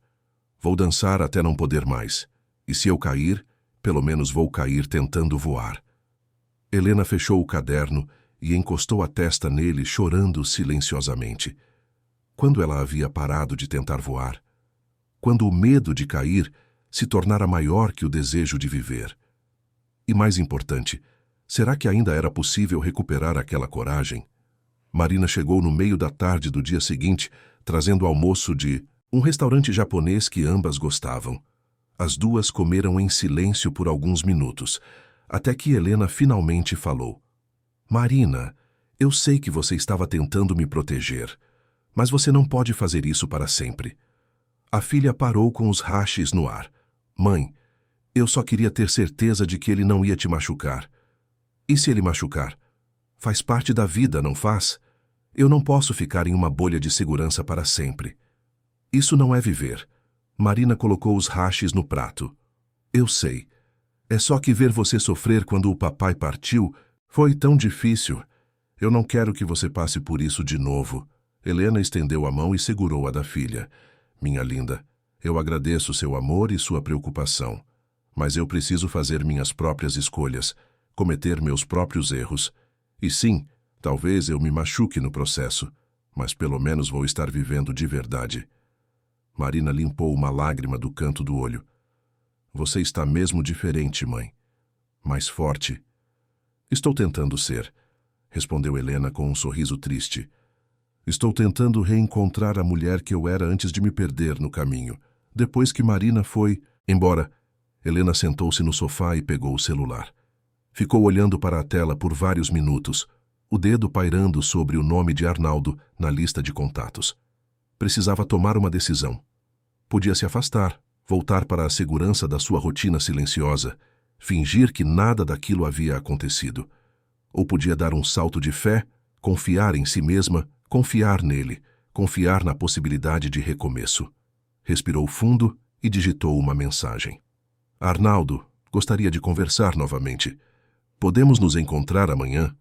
Vou dançar até não poder mais. E se eu cair, pelo menos vou cair tentando voar. Helena fechou o caderno e encostou a testa nele, chorando silenciosamente. Quando ela havia parado de tentar voar? Quando o medo de cair se tornara maior que o desejo de viver? E mais importante, será que ainda era possível recuperar aquela coragem? Marina chegou no meio da tarde do dia seguinte, trazendo almoço de um restaurante japonês que ambas gostavam. As duas comeram em silêncio por alguns minutos, até que Helena finalmente falou. Marina, eu sei que você estava tentando me proteger, mas você não pode fazer isso para sempre. A filha parou com os rachis no ar. Mãe, eu só queria ter certeza de que ele não ia te machucar. E se ele machucar? Faz parte da vida, não faz? Eu não posso ficar em uma bolha de segurança para sempre. Isso não é viver. Marina colocou os rachis no prato. Eu sei. É só que ver você sofrer quando o papai partiu foi tão difícil. Eu não quero que você passe por isso de novo. Helena estendeu a mão e segurou a da filha. Minha linda, eu agradeço seu amor e sua preocupação. Mas eu preciso fazer minhas próprias escolhas, cometer meus próprios erros. E sim, talvez eu me machuque no processo, mas pelo menos vou estar vivendo de verdade. Marina limpou uma lágrima do canto do olho. Você está mesmo diferente, mãe. Mais forte. Estou tentando ser, respondeu Helena com um sorriso triste. Estou tentando reencontrar a mulher que eu era antes de me perder no caminho, depois que Marina foi embora. Helena sentou-se no sofá e pegou o celular. Ficou olhando para a tela por vários minutos, o dedo pairando sobre o nome de Arnaldo na lista de contatos. Precisava tomar uma decisão. Podia se afastar, voltar para a segurança da sua rotina silenciosa, fingir que nada daquilo havia acontecido. Ou podia dar um salto de fé, confiar em si mesma, confiar nele, confiar na possibilidade de recomeço. Respirou fundo e digitou uma mensagem. Arnaldo, gostaria de conversar novamente. Podemos nos encontrar amanhã?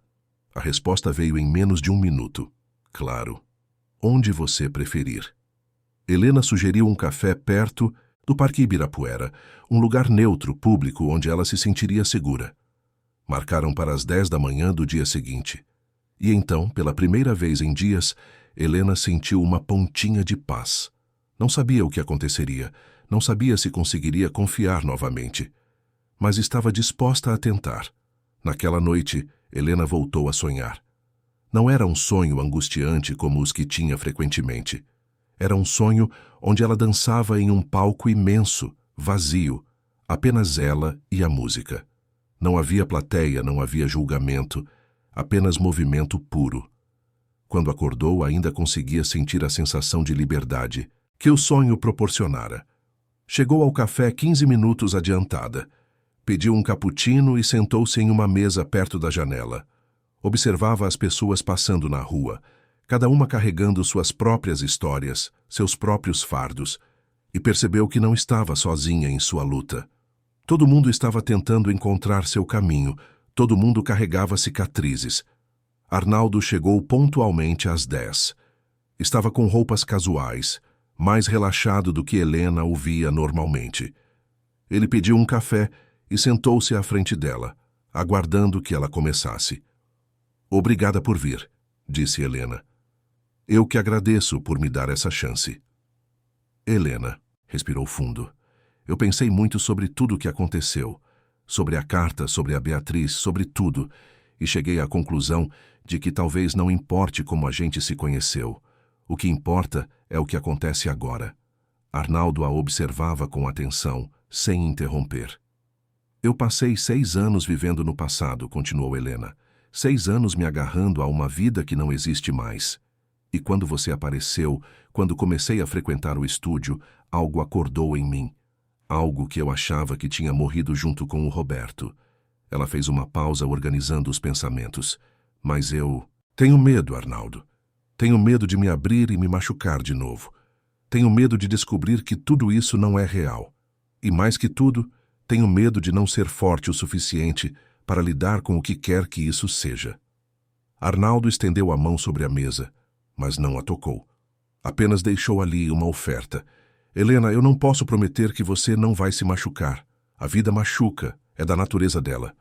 A resposta veio em menos de 1 minuto. Claro. Onde você preferir. Helena sugeriu um café perto do Parque Ibirapuera, um lugar neutro, público, onde ela se sentiria segura. Marcaram para as 10 da manhã do dia seguinte. E então, pela primeira vez em dias, Helena sentiu uma pontinha de paz. Não sabia o que aconteceria, não sabia se conseguiria confiar novamente. Mas estava disposta a tentar. Naquela noite, Helena voltou a sonhar. Não era um sonho angustiante como os que tinha frequentemente. Era um sonho onde ela dançava em um palco imenso, vazio, apenas ela e a música. Não havia plateia, não havia julgamento, apenas movimento puro. Quando acordou, ainda conseguia sentir a sensação de liberdade que o sonho proporcionara. Chegou ao café 15 minutos adiantada. Pediu um cappuccino e sentou-se em uma mesa perto da janela. Observava as pessoas passando na rua, cada uma carregando suas próprias histórias, seus próprios fardos, e percebeu que não estava sozinha em sua luta. Todo mundo estava tentando encontrar seu caminho, todo mundo carregava cicatrizes. Arnaldo chegou pontualmente às 10. Estava com roupas casuais, mais relaxado do que Helena o via normalmente. Ele pediu um café e sentou-se à frente dela, aguardando que ela começasse. Obrigada por vir, disse Helena. Eu que agradeço por me dar essa chance. Helena, respirou fundo. Eu pensei muito sobre tudo o que aconteceu, sobre a carta, sobre a Beatriz, sobre tudo, e cheguei à conclusão de que talvez não importe como a gente se conheceu. O que importa é o que acontece agora. Arnaldo a observava com atenção, sem interromper. Eu passei 6 anos vivendo no passado, continuou Helena. 6 anos me agarrando a uma vida que não existe mais. E quando você apareceu, quando comecei a frequentar o estúdio, algo acordou em mim. Algo que eu achava que tinha morrido junto com o Roberto. Ela fez uma pausa organizando os pensamentos. Mas eu... Tenho medo, Arnaldo. Tenho medo de me abrir e me machucar de novo. Tenho medo de descobrir que tudo isso não é real. E mais que tudo, tenho medo de não ser forte o suficiente para lidar com o que quer que isso seja. Arnaldo estendeu a mão sobre a mesa, mas não a tocou. Apenas deixou ali uma oferta. Helena, eu não posso prometer que você não vai se machucar. A vida machuca, é da natureza dela.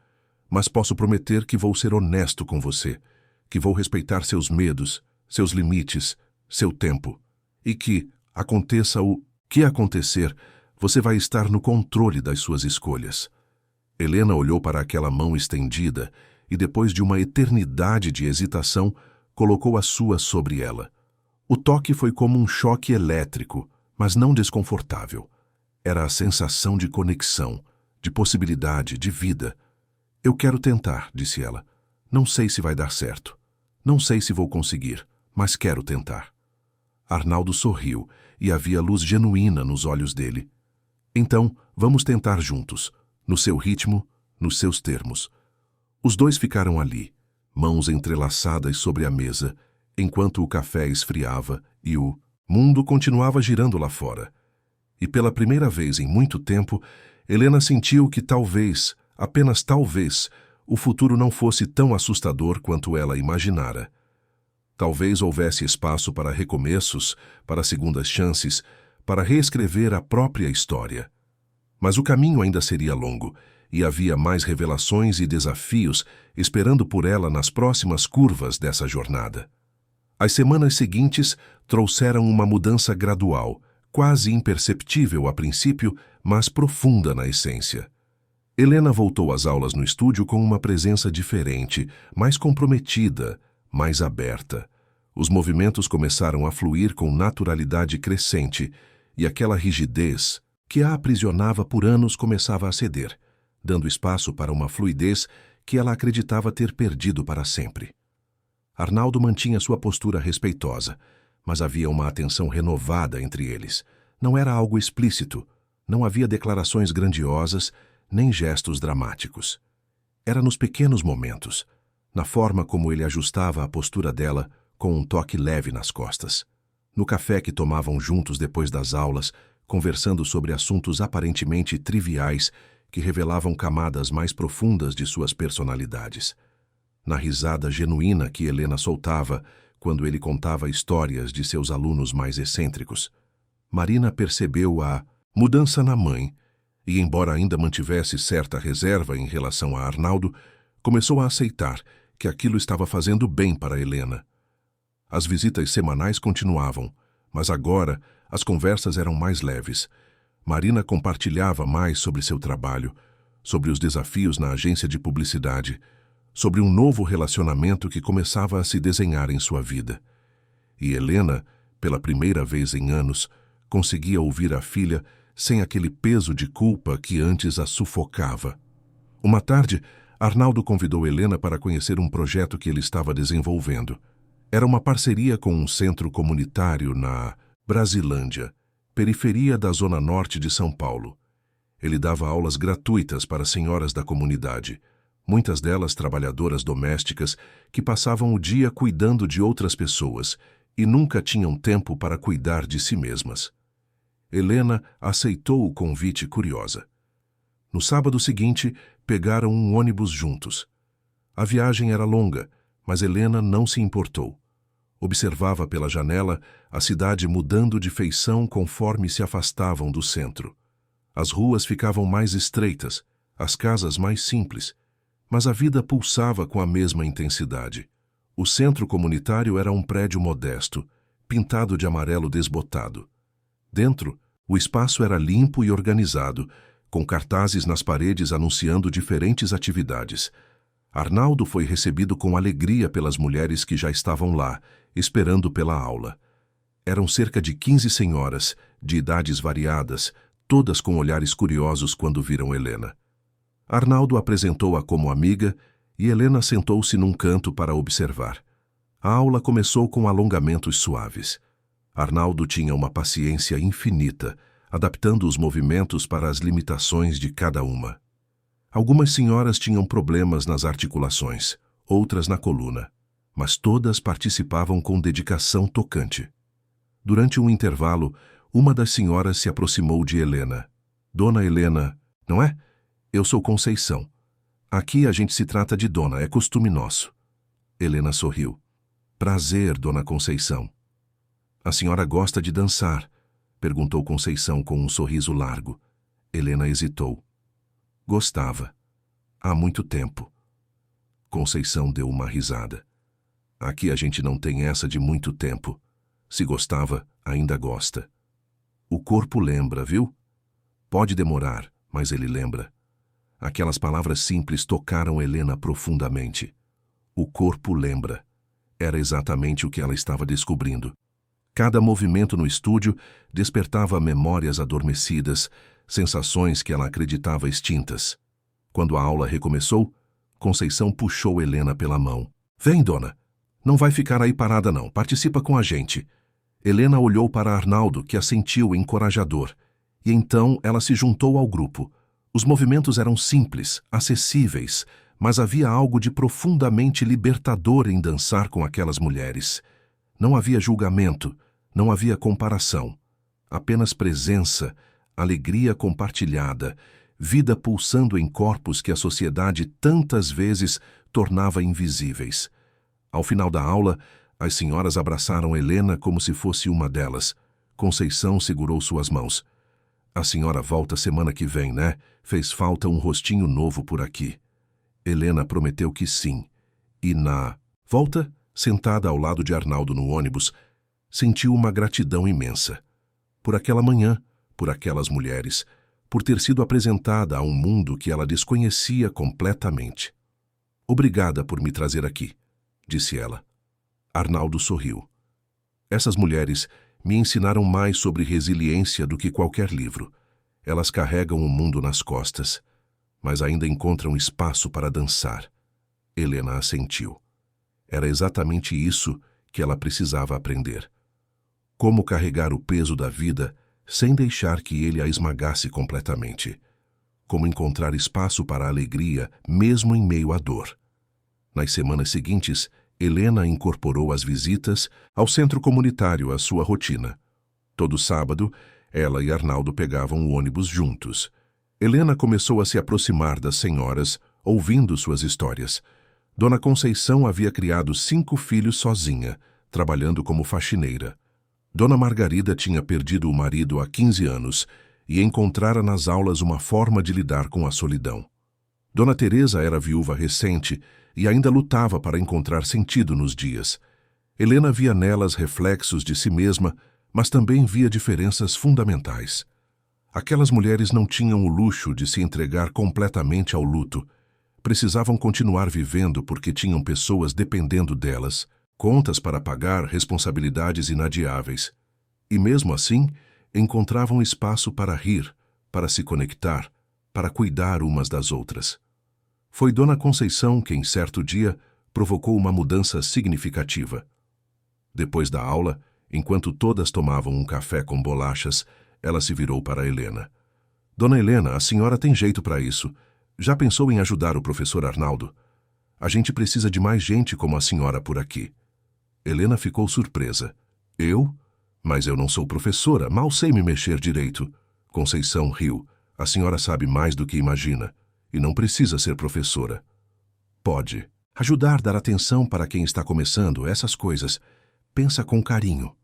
Mas posso prometer que vou ser honesto com você, que vou respeitar seus medos, seus limites, seu tempo. E que, aconteça o que acontecer, você vai estar no controle das suas escolhas. Helena olhou para aquela mão estendida e, depois de uma eternidade de hesitação, colocou a sua sobre ela. O toque foi como um choque elétrico, mas não desconfortável. Era a sensação de conexão, de possibilidade, de vida. Eu quero tentar, disse ela. Não sei se vai dar certo. Não sei se vou conseguir, mas quero tentar. Arnaldo sorriu e havia luz genuína nos olhos dele. Então, vamos tentar juntos. No seu ritmo, nos seus termos. Os dois ficaram ali, mãos entrelaçadas sobre a mesa, enquanto o café esfriava e o mundo continuava girando lá fora. E pela primeira vez em muito tempo, Helena sentiu que talvez, apenas talvez, o futuro não fosse tão assustador quanto ela imaginara. Talvez houvesse espaço para recomeços, para segundas chances, para reescrever a própria história. Mas o caminho ainda seria longo, e havia mais revelações e desafios esperando por ela nas próximas curvas dessa jornada. As semanas seguintes trouxeram uma mudança gradual, quase imperceptível a princípio, mas profunda na essência. Helena voltou às aulas no estúdio com uma presença diferente, mais comprometida, mais aberta. Os movimentos começaram a fluir com naturalidade crescente, e aquela rigidez que a aprisionava por anos começava a ceder, dando espaço para uma fluidez que ela acreditava ter perdido para sempre. Arnaldo mantinha sua postura respeitosa, mas havia uma atenção renovada entre eles. Não era algo explícito, não havia declarações grandiosas, nem gestos dramáticos. Era nos pequenos momentos, na forma como ele ajustava a postura dela com um toque leve nas costas, no café que tomavam juntos depois das aulas, conversando sobre assuntos aparentemente triviais que revelavam camadas mais profundas de suas personalidades, na risada genuína que Helena soltava quando ele contava histórias de seus alunos mais excêntricos. Marina percebeu a mudança na mãe e, embora ainda mantivesse certa reserva em relação a Arnaldo, começou a aceitar que aquilo estava fazendo bem para Helena. As visitas semanais continuavam, mas agora as conversas eram mais leves. Marina compartilhava mais sobre seu trabalho, sobre os desafios na agência de publicidade, sobre um novo relacionamento que começava a se desenhar em sua vida. E Helena, pela primeira vez em anos, conseguia ouvir a filha sem aquele peso de culpa que antes a sufocava. Uma tarde, Arnaldo convidou Helena para conhecer um projeto que ele estava desenvolvendo. Era uma parceria com um centro comunitário na Brasilândia, periferia da zona norte de São Paulo. Ele dava aulas gratuitas para senhoras da comunidade, muitas delas trabalhadoras domésticas que passavam o dia cuidando de outras pessoas e nunca tinham tempo para cuidar de si mesmas. Helena aceitou o convite curiosa. No sábado seguinte, pegaram um ônibus juntos. A viagem era longa, mas Helena não se importou. Observava pela janela a cidade mudando de feição conforme se afastavam do centro. As ruas ficavam mais estreitas, as casas mais simples, mas a vida pulsava com a mesma intensidade. O centro comunitário era um prédio modesto, pintado de amarelo desbotado. Dentro, o espaço era limpo e organizado, com cartazes nas paredes anunciando diferentes atividades. Arnaldo foi recebido com alegria pelas mulheres que já estavam lá, esperando pela aula. Eram cerca de 15 senhoras, de idades variadas, todas com olhares curiosos quando viram Helena. Arnaldo apresentou-a como amiga e Helena sentou-se num canto para observar. A aula começou com alongamentos suaves. Arnaldo tinha uma paciência infinita, adaptando os movimentos para as limitações de cada uma. Algumas senhoras tinham problemas nas articulações, outras na coluna, mas todas participavam com dedicação tocante. Durante um intervalo, uma das senhoras se aproximou de Helena. Dona Helena, não é? Eu sou Conceição. Aqui a gente se trata de dona, é costume nosso. Helena sorriu. Prazer, dona Conceição. A senhora gosta de dançar? Perguntou Conceição com um sorriso largo. Helena hesitou. Gostava. Há muito tempo. Conceição deu uma risada. Aqui a gente não tem essa de muito tempo. Se gostava, ainda gosta. O corpo lembra, viu? Pode demorar, mas ele lembra. Aquelas palavras simples tocaram Helena profundamente. O corpo lembra. Era exatamente o que ela estava descobrindo. Cada movimento no estúdio despertava memórias adormecidas, sensações que ela acreditava extintas. Quando a aula recomeçou, Conceição puxou Helena pela mão. Vem, dona. Não vai ficar aí parada não, participa com a gente. Helena olhou para Arnaldo, que a sentiu encorajador, e então ela se juntou ao grupo. Os movimentos eram simples, acessíveis, mas havia algo de profundamente libertador em dançar com aquelas mulheres. Não havia julgamento, não havia comparação. Apenas presença, alegria compartilhada, vida pulsando em corpos que a sociedade tantas vezes tornava invisíveis. Ao final da aula, as senhoras abraçaram Helena como se fosse uma delas. Conceição segurou suas mãos. A senhora volta semana que vem, né? Fez falta um rostinho novo por aqui. Helena prometeu que sim. E na volta, sentada ao lado de Arnaldo no ônibus, sentiu uma gratidão imensa. Por aquela manhã, por aquelas mulheres, por ter sido apresentada a um mundo que ela desconhecia completamente. Obrigada por me trazer aqui, disse ela. Arnaldo sorriu. Essas mulheres me ensinaram mais sobre resiliência do que qualquer livro. Elas carregam o mundo nas costas, mas ainda encontram espaço para dançar. Helena assentiu. Era exatamente isso que ela precisava aprender. Como carregar o peso da vida sem deixar que ele a esmagasse completamente. como encontrar espaço para a alegria, mesmo em meio à dor. Nas semanas seguintes, Helena incorporou as visitas ao centro comunitário à sua rotina. Todo sábado, ela e Arnaldo pegavam o ônibus juntos. Helena começou a se aproximar das senhoras, ouvindo suas histórias. Dona Conceição havia criado 5 filhos sozinha, trabalhando como faxineira. Dona Margarida tinha perdido o marido há 15 anos e encontrara nas aulas uma forma de lidar com a solidão. Dona Teresa era viúva recente e ainda lutava para encontrar sentido nos dias. Helena via nelas reflexos de si mesma, mas também via diferenças fundamentais. Aquelas mulheres não tinham o luxo de se entregar completamente ao luto. Precisavam continuar vivendo porque tinham pessoas dependendo delas, contas para pagar, responsabilidades inadiáveis. E mesmo assim, encontravam espaço para rir, para se conectar, para cuidar umas das outras. Foi Dona Conceição quem, certo dia, provocou uma mudança significativa. Depois da aula, enquanto todas tomavam um café com bolachas, ela se virou para Helena. Dona Helena, a senhora tem jeito para isso. Já pensou em ajudar o professor Arnaldo? A gente precisa de mais gente como a senhora por aqui. Helena ficou surpresa. Eu? Mas eu não sou professora, mal sei me mexer direito. Conceição riu. A senhora sabe mais do que imagina. E não precisa ser professora. Pode. Ajudar, dar atenção para quem está começando, essas coisas. Pensa com carinho.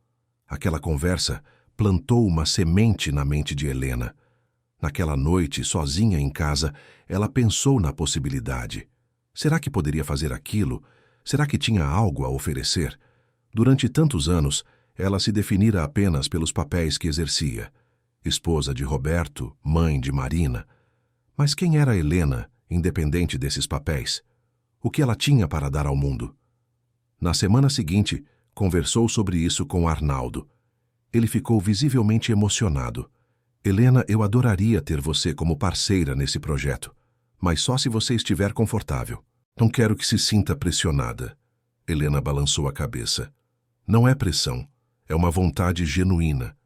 Aquela conversa plantou uma semente na mente de Helena. Naquela noite, sozinha em casa, ela pensou na possibilidade. Será que poderia fazer aquilo? Será que tinha algo a oferecer? Durante tantos anos, ela se definira apenas pelos papéis que exercia. Esposa de Roberto, mãe de Marina. Mas quem era Helena, independente desses papéis? O que ela tinha para dar ao mundo? Na semana seguinte, conversou sobre isso com Arnaldo. Ele ficou visivelmente emocionado. Helena, eu adoraria ter você como parceira nesse projeto, mas só se você estiver confortável. Não quero que se sinta pressionada. Helena balançou a cabeça. Não é pressão, é uma vontade genuína.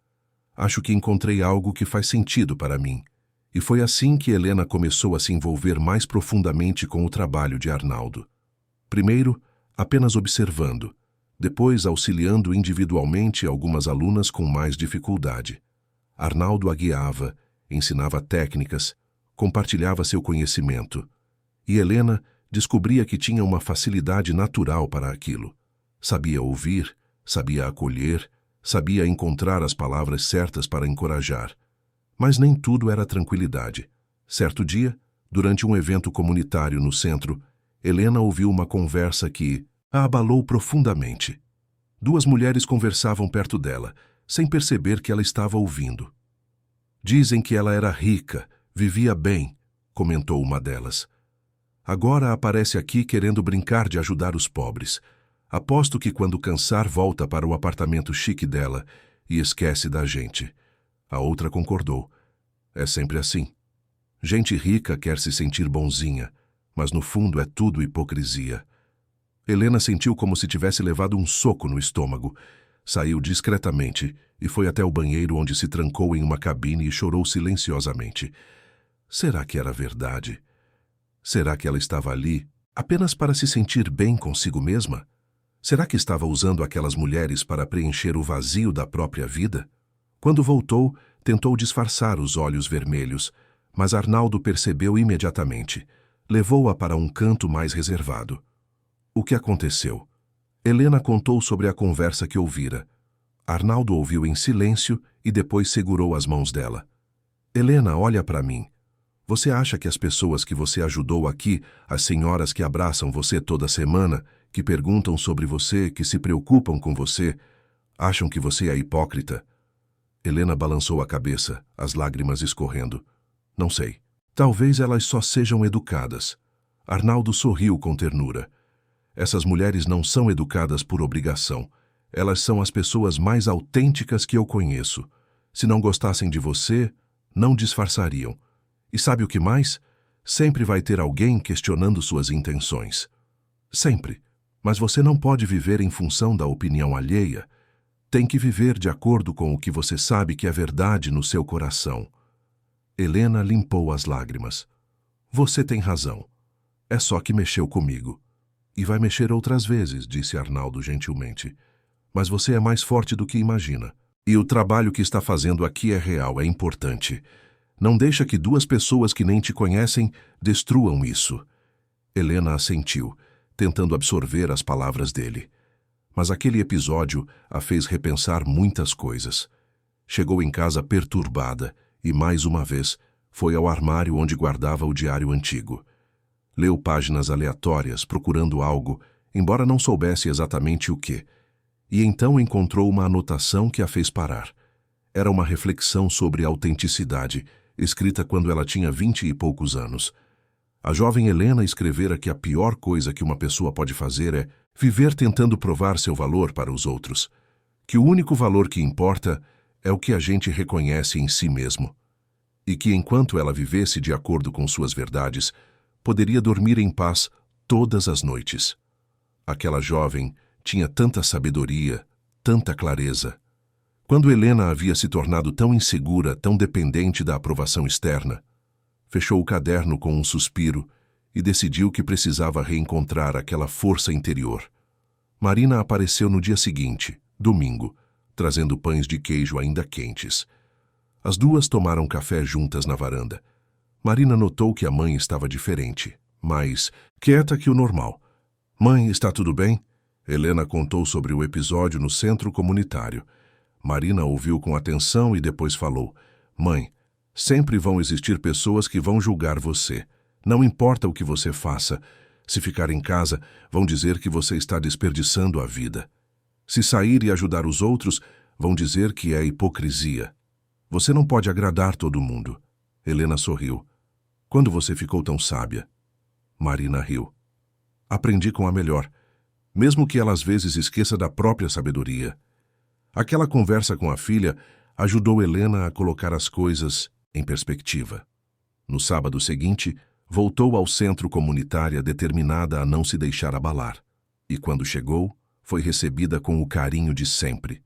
Acho que encontrei algo que faz sentido para mim. E foi assim que Helena começou a se envolver mais profundamente com o trabalho de Arnaldo. Primeiro, apenas observando. Depois, auxiliando individualmente algumas alunas com mais dificuldade. Arnaldo a guiava, ensinava técnicas, compartilhava seu conhecimento. E Helena descobria que tinha uma facilidade natural para aquilo. Sabia ouvir, sabia acolher, sabia encontrar as palavras certas para encorajar. Mas nem tudo era tranquilidade. Certo dia, durante um evento comunitário no centro, Helena ouviu uma conversa que a abalou profundamente. 2 mulheres conversavam perto dela, sem perceber que ela estava ouvindo. Dizem que ela era rica, vivia bem, comentou uma delas. Agora aparece aqui querendo brincar de ajudar os pobres. Aposto que quando cansar volta para o apartamento chique dela e esquece da gente. A outra concordou. É sempre assim. Gente rica quer se sentir bonzinha, mas no fundo é tudo hipocrisia. Helena sentiu como se tivesse levado um soco no estômago. Saiu discretamente e foi até o banheiro, onde se trancou em uma cabine e chorou silenciosamente. Será que era verdade? Será que ela estava ali apenas para se sentir bem consigo mesma? Será que estava usando aquelas mulheres para preencher o vazio da própria vida? Quando voltou, tentou disfarçar os olhos vermelhos, mas Arnaldo percebeu imediatamente. Levou-a para um canto mais reservado. O que aconteceu? Helena contou sobre a conversa que ouvira. Arnaldo ouviu em silêncio e depois segurou as mãos dela. Helena, olha para mim. Você acha que as pessoas que você ajudou aqui, as senhoras que abraçam você toda semana, que perguntam sobre você, que se preocupam com você, acham que você é hipócrita? Helena balançou a cabeça, as lágrimas escorrendo. Não sei. Talvez elas só sejam educadas. Arnaldo sorriu com ternura. Essas mulheres não são educadas por obrigação. Elas são as pessoas mais autênticas que eu conheço. Se não gostassem de você, não disfarçariam. E sabe o que mais? Sempre vai ter alguém questionando suas intenções. Sempre. Mas você não pode viver em função da opinião alheia. Tem que viver de acordo com o que você sabe que é verdade no seu coração. Helena limpou as lágrimas. Você tem razão. É só que mexeu comigo. E vai mexer outras vezes, disse Arnaldo gentilmente. Mas você é mais forte do que imagina. E o trabalho que está fazendo aqui é real, é importante. Não deixa que duas pessoas que nem te conhecem destruam isso. Helena assentiu, tentando absorver as palavras dele. Mas aquele episódio a fez repensar muitas coisas. Chegou em casa perturbada e, mais uma vez, foi ao armário onde guardava o diário antigo. Leu páginas aleatórias, procurando algo, embora não soubesse exatamente o que. E então encontrou uma anotação que a fez parar. Era uma reflexão sobre autenticidade, escrita quando ela tinha 20 e poucos anos. A jovem Helena escrevera que a pior coisa que uma pessoa pode fazer é viver tentando provar seu valor para os outros. Que o único valor que importa é o que a gente reconhece em si mesmo. E que enquanto ela vivesse de acordo com suas verdades, poderia dormir em paz todas as noites. Aquela jovem tinha tanta sabedoria, tanta clareza. Quando Helena havia se tornado tão insegura, tão dependente da aprovação externa, fechou o caderno com um suspiro e decidiu que precisava reencontrar aquela força interior. Marina apareceu no dia seguinte, domingo, trazendo pães de queijo ainda quentes. As duas tomaram café juntas na varanda. Marina notou que a mãe estava diferente, mais quieta que o normal. Mãe, está tudo bem? Helena contou sobre o episódio no centro comunitário. Marina ouviu com atenção e depois falou: Mãe, sempre vão existir pessoas que vão julgar você. Não importa o que você faça. Se ficar em casa, vão dizer que você está desperdiçando a vida. Se sair e ajudar os outros, vão dizer que é hipocrisia. Você não pode agradar todo mundo. Helena sorriu. Quando você ficou tão sábia? Marina riu. Aprendi com a melhor, mesmo que ela às vezes esqueça da própria sabedoria. Aquela conversa com a filha ajudou Helena a colocar as coisas em perspectiva. No sábado seguinte, voltou ao centro comunitário determinada a não se deixar abalar. E quando chegou, foi recebida com o carinho de sempre.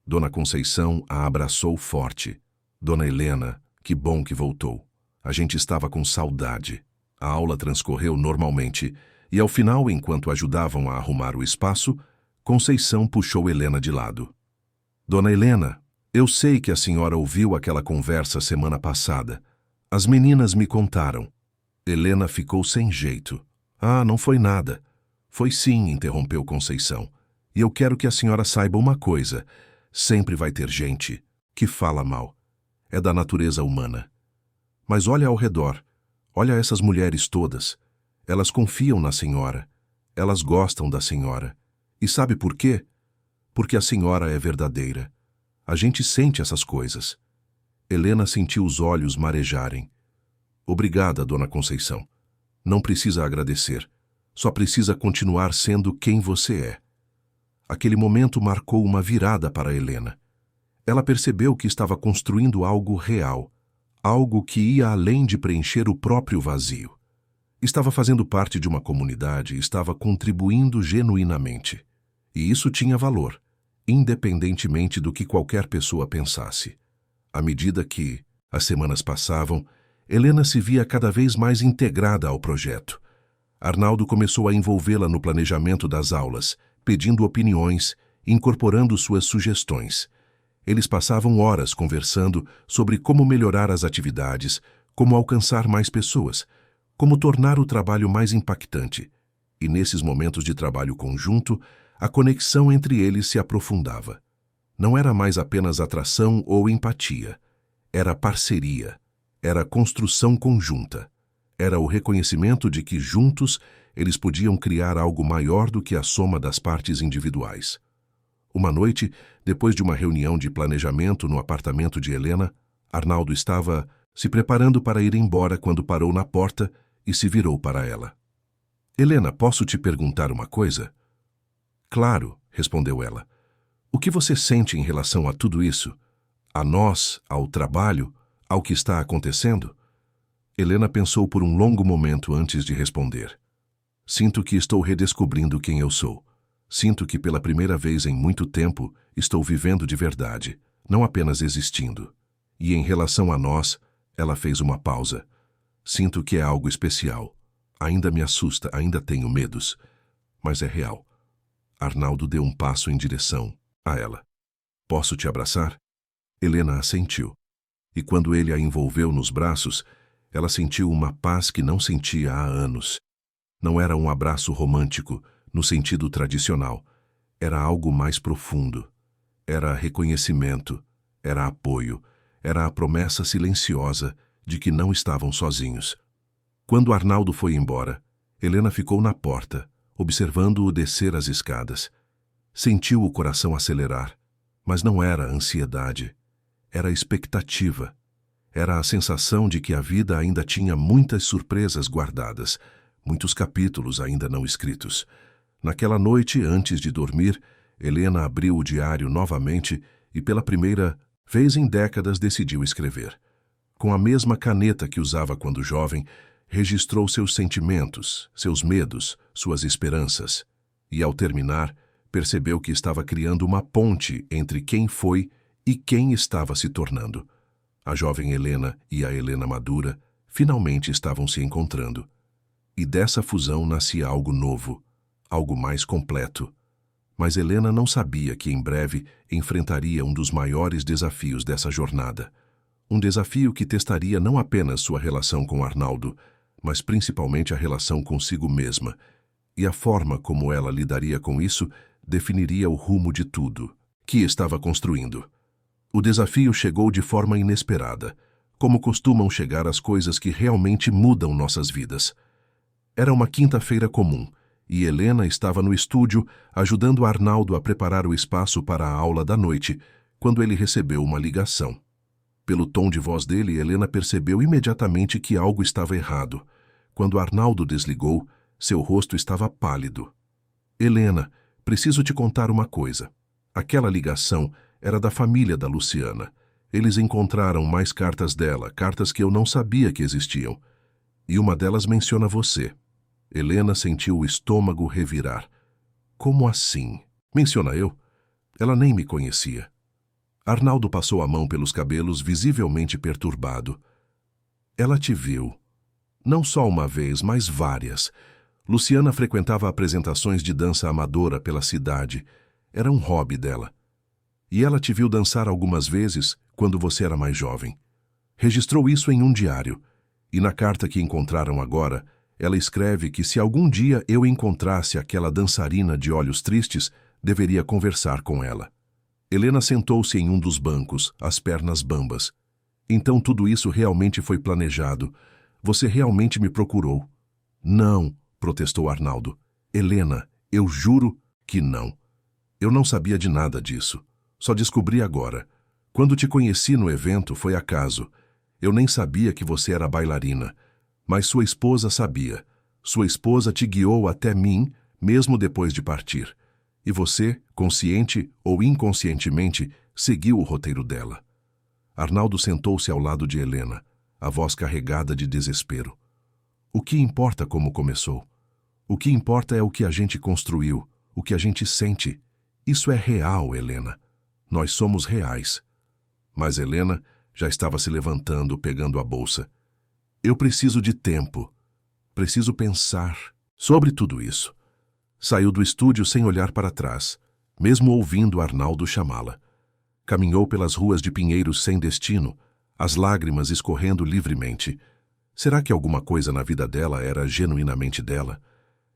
Dona Conceição a abraçou forte. Dona Helena, que bom que voltou. A gente estava com saudade. A aula transcorreu normalmente e, ao final, enquanto ajudavam a arrumar o espaço, Conceição puxou Helena de lado. Dona Helena, eu sei que a senhora ouviu aquela conversa semana passada. As meninas me contaram. Helena ficou sem jeito. Ah, não foi nada. Foi sim, interrompeu Conceição. E eu quero que a senhora saiba uma coisa. Sempre vai ter gente que fala mal. É da natureza humana. Mas olha ao redor. Olha essas mulheres todas. Elas confiam na senhora. Elas gostam da senhora. E sabe por quê? Porque a senhora é verdadeira. A gente sente essas coisas. Helena sentiu os olhos marejarem. Obrigada, Dona Conceição. Não precisa agradecer. Só precisa continuar sendo quem você é. Aquele momento marcou uma virada para Helena. Ela percebeu que estava construindo algo real, algo que ia além de preencher o próprio vazio. Estava fazendo parte de uma comunidade e estava contribuindo genuinamente. E isso tinha valor, independentemente do que qualquer pessoa pensasse. À medida que as semanas passavam, Helena se via cada vez mais integrada ao projeto. Arnaldo começou a envolvê-la no planejamento das aulas, pedindo opiniões, incorporando suas sugestões. Eles passavam horas conversando sobre como melhorar as atividades, como alcançar mais pessoas, como tornar o trabalho mais impactante. E nesses momentos de trabalho conjunto, a conexão entre eles se aprofundava. Não era mais apenas atração ou empatia. Era parceria. Era construção conjunta. Era o reconhecimento de que, juntos, eles podiam criar algo maior do que a soma das partes individuais. Uma noite, depois de uma reunião de planejamento no apartamento de Helena, Arnaldo estava se preparando para ir embora quando parou na porta e se virou para ela. Helena, posso te perguntar uma coisa? Claro, respondeu ela. O que você sente em relação a tudo isso? A nós, ao trabalho, ao que está acontecendo? Helena pensou por um longo momento antes de responder. Sinto que estou redescobrindo quem eu sou. Sinto que pela primeira vez em muito tempo estou vivendo de verdade, não apenas existindo. E em relação a nós, Ela fez uma pausa. Sinto que é algo especial. Ainda me assusta, ainda tenho medos. Mas é real. Arnaldo deu um passo em direção a ela. Posso te abraçar? Helena assentiu. E quando ele a envolveu nos braços, ela sentiu uma paz que não sentia há anos. Não era um abraço romântico, no sentido tradicional. Era algo mais profundo. Era reconhecimento, era apoio, era a promessa silenciosa de que não estavam sozinhos. Quando Arnaldo foi embora, Helena ficou na porta, observando-o descer as escadas. Sentiu o coração acelerar, mas não era ansiedade. Era expectativa. Era a sensação de que a vida ainda tinha muitas surpresas guardadas, muitos capítulos ainda não escritos. Naquela noite, antes de dormir, Helena abriu o diário novamente e, pela primeira vez em décadas, decidiu escrever. Com a mesma caneta que usava quando jovem, registrou seus sentimentos, seus medos, suas esperanças. E, ao terminar, percebeu que estava criando uma ponte entre quem foi e quem estava se tornando. A jovem Helena e a Helena madura finalmente estavam se encontrando. E dessa fusão nascia algo novo, algo mais completo. Mas Helena não sabia que em breve enfrentaria um dos maiores desafios dessa jornada. Um desafio que testaria não apenas sua relação com Arnaldo, mas principalmente a relação consigo mesma. E a forma como ela lidaria com isso definiria o rumo de tudo que estava construindo. O desafio chegou de forma inesperada, como costumam chegar as coisas que realmente mudam nossas vidas. Era uma quinta-feira comum, e Helena estava no estúdio ajudando Arnaldo a preparar o espaço para a aula da noite, quando ele recebeu uma ligação. Pelo tom de voz dele, Helena percebeu imediatamente que algo estava errado. Quando Arnaldo desligou, seu rosto estava pálido. Helena, preciso te contar uma coisa. Aquela ligação era da família da Luciana. Eles encontraram mais cartas dela, cartas que eu não sabia que existiam. E uma delas menciona você. Helena sentiu o estômago revirar. Como assim? Menciona eu? Ela nem me conhecia. Arnaldo passou a mão pelos cabelos, visivelmente perturbado. Ela te viu. Não só uma vez, mas várias. Luciana frequentava apresentações de dança amadora pela cidade. Era um hobby dela. E ela te viu dançar algumas vezes quando você era mais jovem. Registrou isso em um diário. E na carta que encontraram agora, ela escreve que se algum dia eu encontrasse aquela dançarina de olhos tristes, deveria conversar com ela. Helena sentou-se em um dos bancos, as pernas bambas. Então tudo isso realmente foi planejado. Você realmente me procurou. Não, protestou Arnaldo. Helena, eu juro que não. Eu não sabia de nada disso. Só descobri agora. Quando te conheci no evento, foi acaso. Eu nem sabia que você era bailarina. Mas sua esposa sabia. Sua esposa te guiou até mim, mesmo depois de partir. E você, consciente ou inconscientemente, seguiu o roteiro dela. Arnaldo sentou-se ao lado de Helena, a voz carregada de desespero. O que importa como começou? O que importa é o que a gente construiu, o que a gente sente. Isso é real, Helena. Nós somos reais. Mas Helena já estava se levantando, pegando a bolsa. Eu preciso de tempo. Preciso pensar sobre tudo isso. Saiu do estúdio sem olhar para trás, mesmo ouvindo Arnaldo chamá-la. Caminhou pelas ruas de Pinheiros sem destino, as lágrimas escorrendo livremente. Será que alguma coisa na vida dela era genuinamente dela?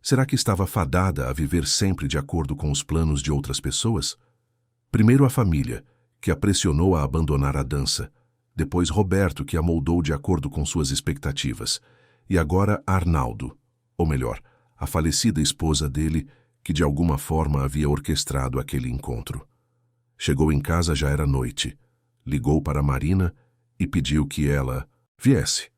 Será que estava fadada a viver sempre de acordo com os planos de outras pessoas? Primeiro a família, que a pressionou a abandonar a dança. Depois Roberto, que a moldou de acordo com suas expectativas. E agora Arnaldo, ou melhor, a falecida esposa dele, que de alguma forma havia orquestrado aquele encontro. Chegou em casa, já era noite. Ligou para Marina e pediu que ela viesse.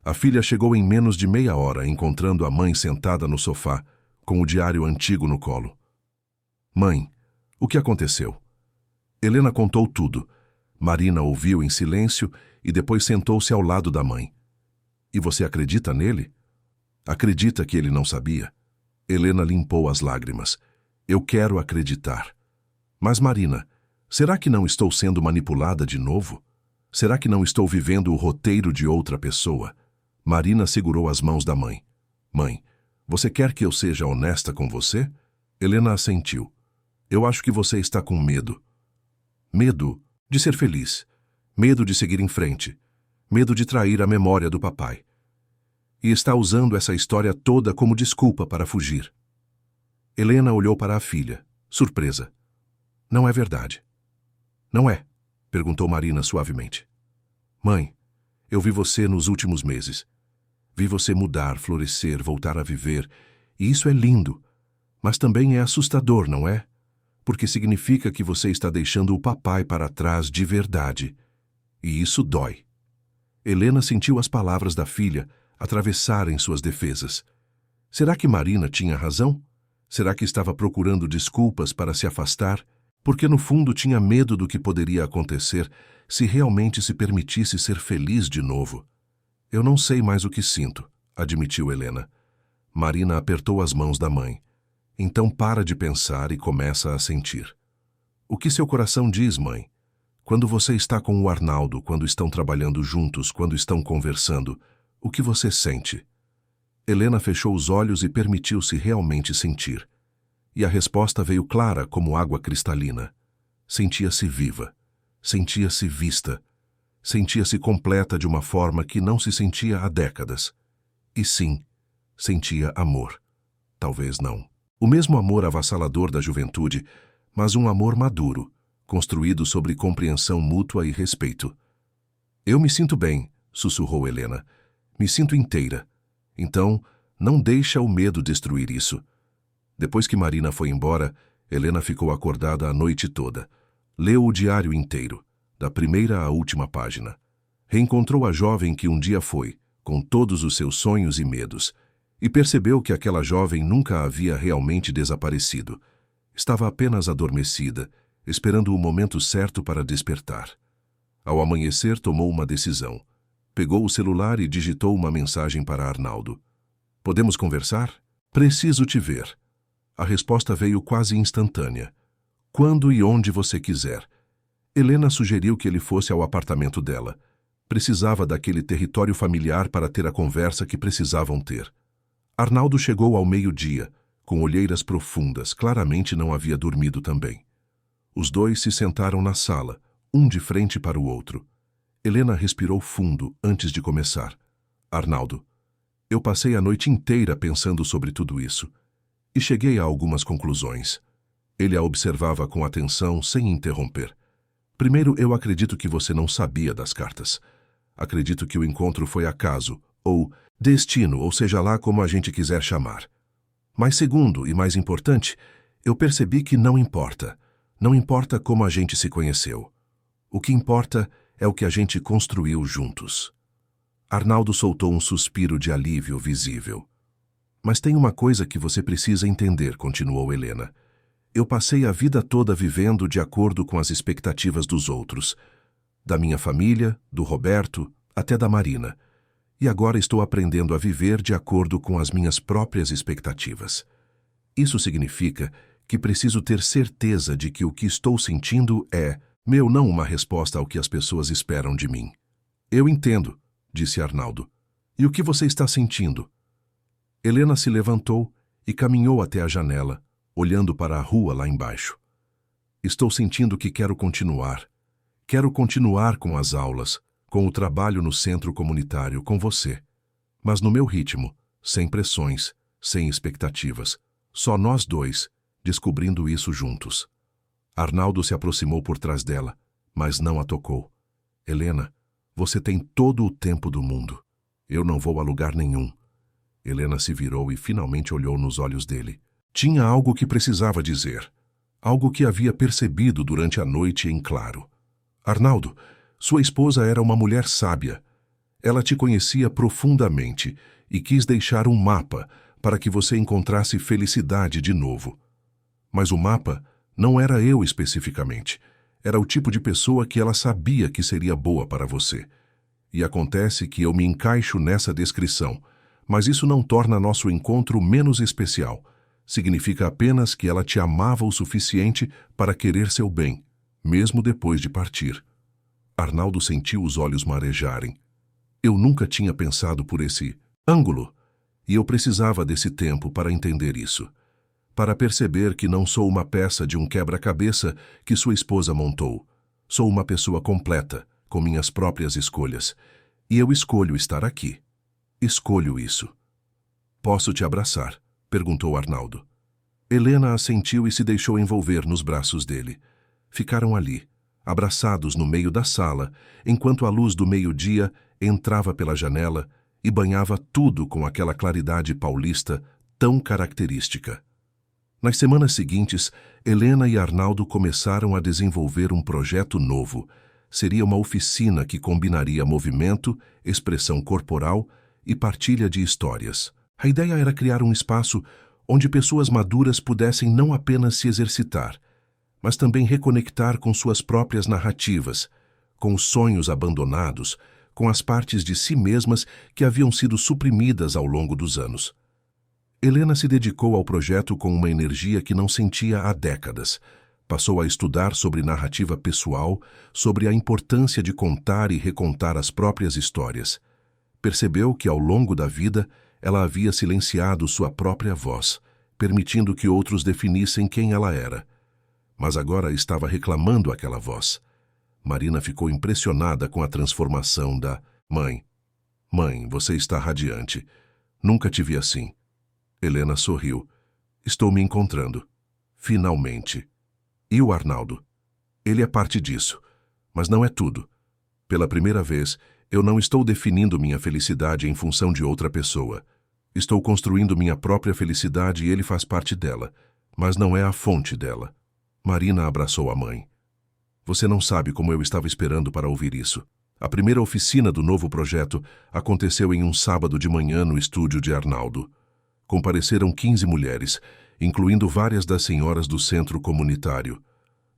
A filha chegou em menos de meia hora, encontrando a mãe sentada no sofá, com o diário antigo no colo. Mãe, o que aconteceu? Helena contou tudo. Marina ouviu em silêncio e depois sentou-se ao lado da mãe. E você acredita nele? Acredita que ele não sabia? Helena limpou as lágrimas. Eu quero acreditar. Mas Marina, será que não estou sendo manipulada de novo? Será que não estou vivendo o roteiro de outra pessoa? Marina segurou as mãos da mãe. Mãe, você quer que eu seja honesta com você? Helena assentiu. Eu acho que você está com medo. Medo de ser feliz. Medo de seguir em frente. Medo de trair a memória do papai. E está usando essa história toda como desculpa para fugir. Helena olhou para a filha, surpresa. Não é verdade. Não é? Perguntou Marina suavemente. Mãe, eu vi você nos últimos meses. Vi você mudar, florescer, voltar a viver. E isso é lindo. Mas também é assustador, não é? Porque significa que você está deixando o papai para trás de verdade. E isso dói. Helena sentiu as palavras da filha atravessarem suas defesas. Será que Marina tinha razão? Será que estava procurando desculpas para se afastar? Porque no fundo tinha medo do que poderia acontecer se realmente se permitisse ser feliz de novo. Eu não sei mais o que sinto, admitiu Helena. Marina apertou as mãos da mãe. Então para de pensar e começa a sentir. O que seu coração diz, mãe? Quando você está com o Arnaldo, quando estão trabalhando juntos, quando estão conversando, o que você sente? Helena fechou os olhos e permitiu-se realmente sentir. E a resposta veio clara como água cristalina. Sentia-se viva. Sentia-se vista. Sentia-se completa de uma forma que não se sentia há décadas. E sim, sentia amor. Talvez não. O mesmo amor avassalador da juventude, mas um amor maduro, construído sobre compreensão mútua e respeito. Eu me sinto bem, sussurrou Helena. Me sinto inteira. Então, não deixa o medo destruir isso. Depois que Marina foi embora, Helena ficou acordada a noite toda. Leu o diário inteiro, da primeira à última página. Reencontrou a jovem que um dia foi, com todos os seus sonhos e medos, e percebeu que aquela jovem nunca havia realmente desaparecido. Estava apenas adormecida, esperando o momento certo para despertar. Ao amanhecer, tomou uma decisão. Pegou o celular e digitou uma mensagem para Arnaldo. Podemos conversar? Preciso te ver. A resposta veio quase instantânea. Quando e onde você quiser. Helena sugeriu que ele fosse ao apartamento dela. Precisava daquele território familiar para ter a conversa que precisavam ter. Arnaldo chegou ao meio-dia, com olheiras profundas, claramente não havia dormido também. Os dois se sentaram na sala, um de frente para o outro. Helena respirou fundo antes de começar. Arnaldo, eu passei a noite inteira pensando sobre tudo isso. E cheguei a algumas conclusões. Ele a observava com atenção, sem interromper. Primeiro, eu acredito que você não sabia das cartas. Acredito que o encontro foi acaso, ou destino, ou seja lá como a gente quiser chamar. Mas segundo, e mais importante, eu percebi que não importa. Não importa como a gente se conheceu. O que importa é o que a gente construiu juntos. Arnaldo soltou um suspiro de alívio visível. Mas tem uma coisa que você precisa entender, continuou Helena. Eu passei a vida toda vivendo de acordo com as expectativas dos outros. Da minha família, do Roberto, até da Marina. E agora estou aprendendo a viver de acordo com as minhas próprias expectativas. Isso significa que preciso ter certeza de que o que estou sentindo é, não uma resposta ao que as pessoas esperam de mim. Eu entendo, disse Arnaldo. E o que você está sentindo? Helena se levantou e caminhou até a janela, olhando para a rua lá embaixo. Estou sentindo que quero continuar. Quero continuar com as aulas, com o trabalho no centro comunitário, com você. Mas no meu ritmo, sem pressões, sem expectativas. Só nós dois, descobrindo isso juntos. Arnaldo se aproximou por trás dela, mas não a tocou. Helena, você tem todo o tempo do mundo. Eu não vou a lugar nenhum. Helena se virou e finalmente olhou nos olhos dele. Tinha algo que precisava dizer. Algo que havia percebido durante a noite em claro. Arnaldo, sua esposa era uma mulher sábia. Ela te conhecia profundamente e quis deixar um mapa para que você encontrasse felicidade de novo. Mas o mapa não era eu especificamente. Era o tipo de pessoa que ela sabia que seria boa para você. E acontece que eu me encaixo nessa descrição, mas isso não torna nosso encontro menos especial. Significa apenas que ela te amava o suficiente para querer seu bem, mesmo depois de partir. Arnaldo sentiu os olhos marejarem. Eu nunca tinha pensado por esse ângulo, e eu precisava desse tempo para entender isso. Para perceber que não sou uma peça de um quebra-cabeça que sua esposa montou. Sou uma pessoa completa, com minhas próprias escolhas. E eu escolho estar aqui. Escolho isso. Posso te abraçar? Perguntou Arnaldo. Helena assentiu e se deixou envolver nos braços dele. Ficaram ali, abraçados no meio da sala, enquanto a luz do meio-dia entrava pela janela e banhava tudo com aquela claridade paulista tão característica. Nas semanas seguintes, Helena e Arnaldo começaram a desenvolver um projeto novo. Seria uma oficina que combinaria movimento, expressão corporal e partilha de histórias. A ideia era criar um espaço onde pessoas maduras pudessem não apenas se exercitar, mas também reconectar com suas próprias narrativas, com os sonhos abandonados, com as partes de si mesmas que haviam sido suprimidas ao longo dos anos. Helena se dedicou ao projeto com uma energia que não sentia há décadas. Passou a estudar sobre narrativa pessoal, sobre a importância de contar e recontar as próprias histórias. Percebeu que, ao longo da vida, ela havia silenciado sua própria voz, permitindo que outros definissem quem ela era. Mas agora estava reclamando aquela voz. Marina ficou impressionada com a transformação da mãe. Mãe, você está radiante. Nunca te vi assim. Helena sorriu. Estou me encontrando. Finalmente. E o Arnaldo? Ele é parte disso, mas não é tudo. Pela primeira vez, eu não estou definindo minha felicidade em função de outra pessoa. Estou construindo minha própria felicidade e ele faz parte dela, mas não é a fonte dela. Marina abraçou a mãe. Você não sabe como eu estava esperando para ouvir isso. A primeira oficina do novo projeto aconteceu em um sábado de manhã no estúdio de Arnaldo. Compareceram 15 mulheres, incluindo várias das senhoras do centro comunitário.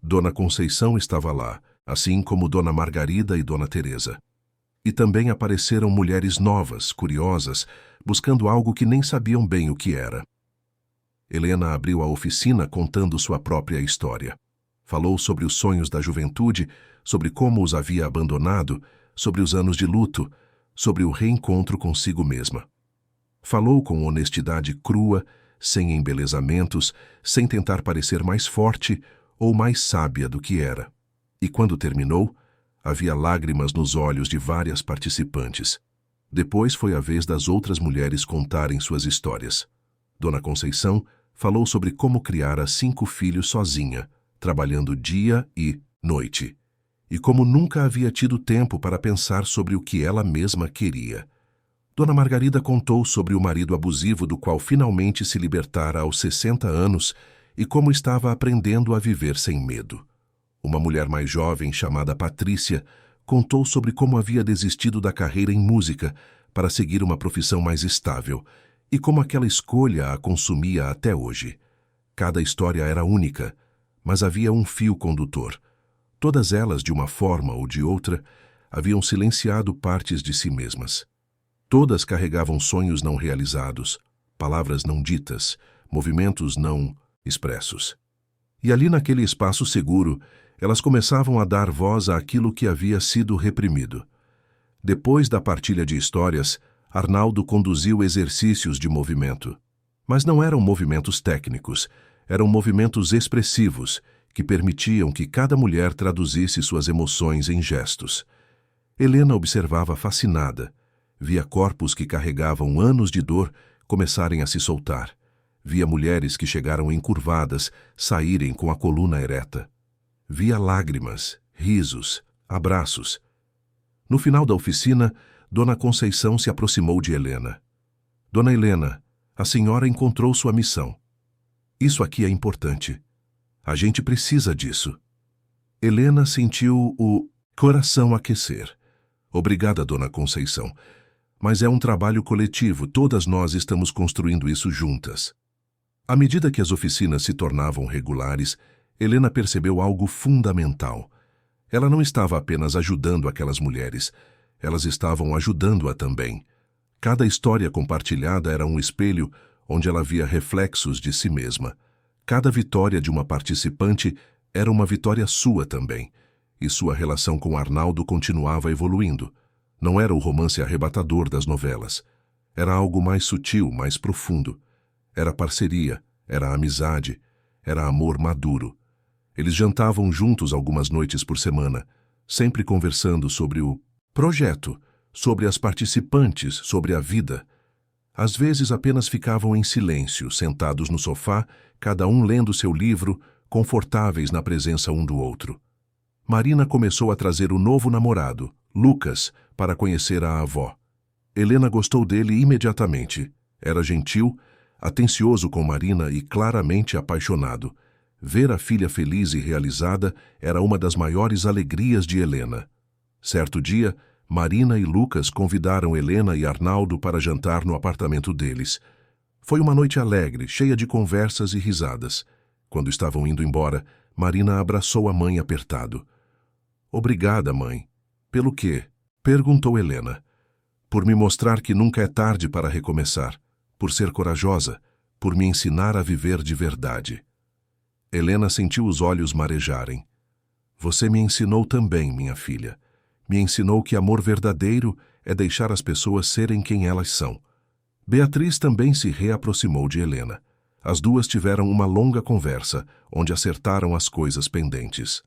Dona Conceição estava lá, assim como Dona Margarida e Dona Teresa. E também apareceram mulheres novas, curiosas, buscando algo que nem sabiam bem o que era. Helena abriu a oficina contando sua própria história. Falou sobre os sonhos da juventude, sobre como os havia abandonado, sobre os anos de luto, sobre o reencontro consigo mesma. Falou com honestidade crua, sem embelezamentos, sem tentar parecer mais forte ou mais sábia do que era. E quando terminou, havia lágrimas nos olhos de várias participantes. Depois foi a vez das outras mulheres contarem suas histórias. Dona Conceição falou sobre como criara 5 filhos sozinha, trabalhando dia e noite, e como nunca havia tido tempo para pensar sobre o que ela mesma queria. Dona Margarida contou sobre o marido abusivo do qual finalmente se libertara aos 60 anos e como estava aprendendo a viver sem medo. Uma mulher mais jovem, chamada Patrícia, contou sobre como havia desistido da carreira em música para seguir uma profissão mais estável e como aquela escolha a consumia até hoje. Cada história era única, mas havia um fio condutor. Todas elas, de uma forma ou de outra, haviam silenciado partes de si mesmas. Todas carregavam sonhos não realizados, palavras não ditas, movimentos não expressos. E ali naquele espaço seguro, elas começavam a dar voz àquilo que havia sido reprimido. Depois da partilha de histórias, Arnaldo conduziu exercícios de movimento. Mas não eram movimentos técnicos, eram movimentos expressivos, que permitiam que cada mulher traduzisse suas emoções em gestos. Helena observava fascinada. Via corpos que carregavam anos de dor começarem a se soltar. Via mulheres que chegaram encurvadas saírem com a coluna ereta. Via lágrimas, risos, abraços. No final da oficina, Dona Conceição se aproximou de Helena. Dona Helena, a senhora encontrou sua missão. Isso aqui é importante. A gente precisa disso. Helena sentiu o coração aquecer. Obrigada, Dona Conceição. Mas é um trabalho coletivo, todas nós estamos construindo isso juntas. À medida que as oficinas se tornavam regulares, Helena percebeu algo fundamental. Ela não estava apenas ajudando aquelas mulheres, elas estavam ajudando-a também. Cada história compartilhada era um espelho onde ela via reflexos de si mesma. Cada vitória de uma participante era uma vitória sua também. e sua relação com Arnaldo continuava evoluindo. Não era o romance arrebatador das novelas. Era algo mais sutil, mais profundo. Era parceria, era amizade, era amor maduro. Eles jantavam juntos algumas noites por semana, sempre conversando sobre o projeto, sobre as participantes, sobre a vida. Às vezes apenas ficavam em silêncio, sentados no sofá, cada um lendo seu livro, confortáveis na presença um do outro. Marina começou a trazer o novo namorado, Lucas, para conhecer a avó. Helena gostou dele imediatamente. Era gentil, atencioso com Marina e claramente apaixonado. Ver a filha feliz e realizada era uma das maiores alegrias de Helena. Certo dia, Marina e Lucas convidaram Helena e Arnaldo para jantar no apartamento deles. Foi uma noite alegre, cheia de conversas e risadas. Quando estavam indo embora, Marina abraçou a mãe apertado. "Obrigada, mãe." "Pelo quê?" perguntou Helena. "Por me mostrar que nunca é tarde para recomeçar, por ser corajosa, por me ensinar a viver de verdade." Helena sentiu os olhos marejarem. "Você me ensinou também, minha filha. Me ensinou que amor verdadeiro é deixar as pessoas serem quem elas são." Beatriz também se reaproximou de Helena. As duas tiveram uma longa conversa, onde acertaram as coisas pendentes.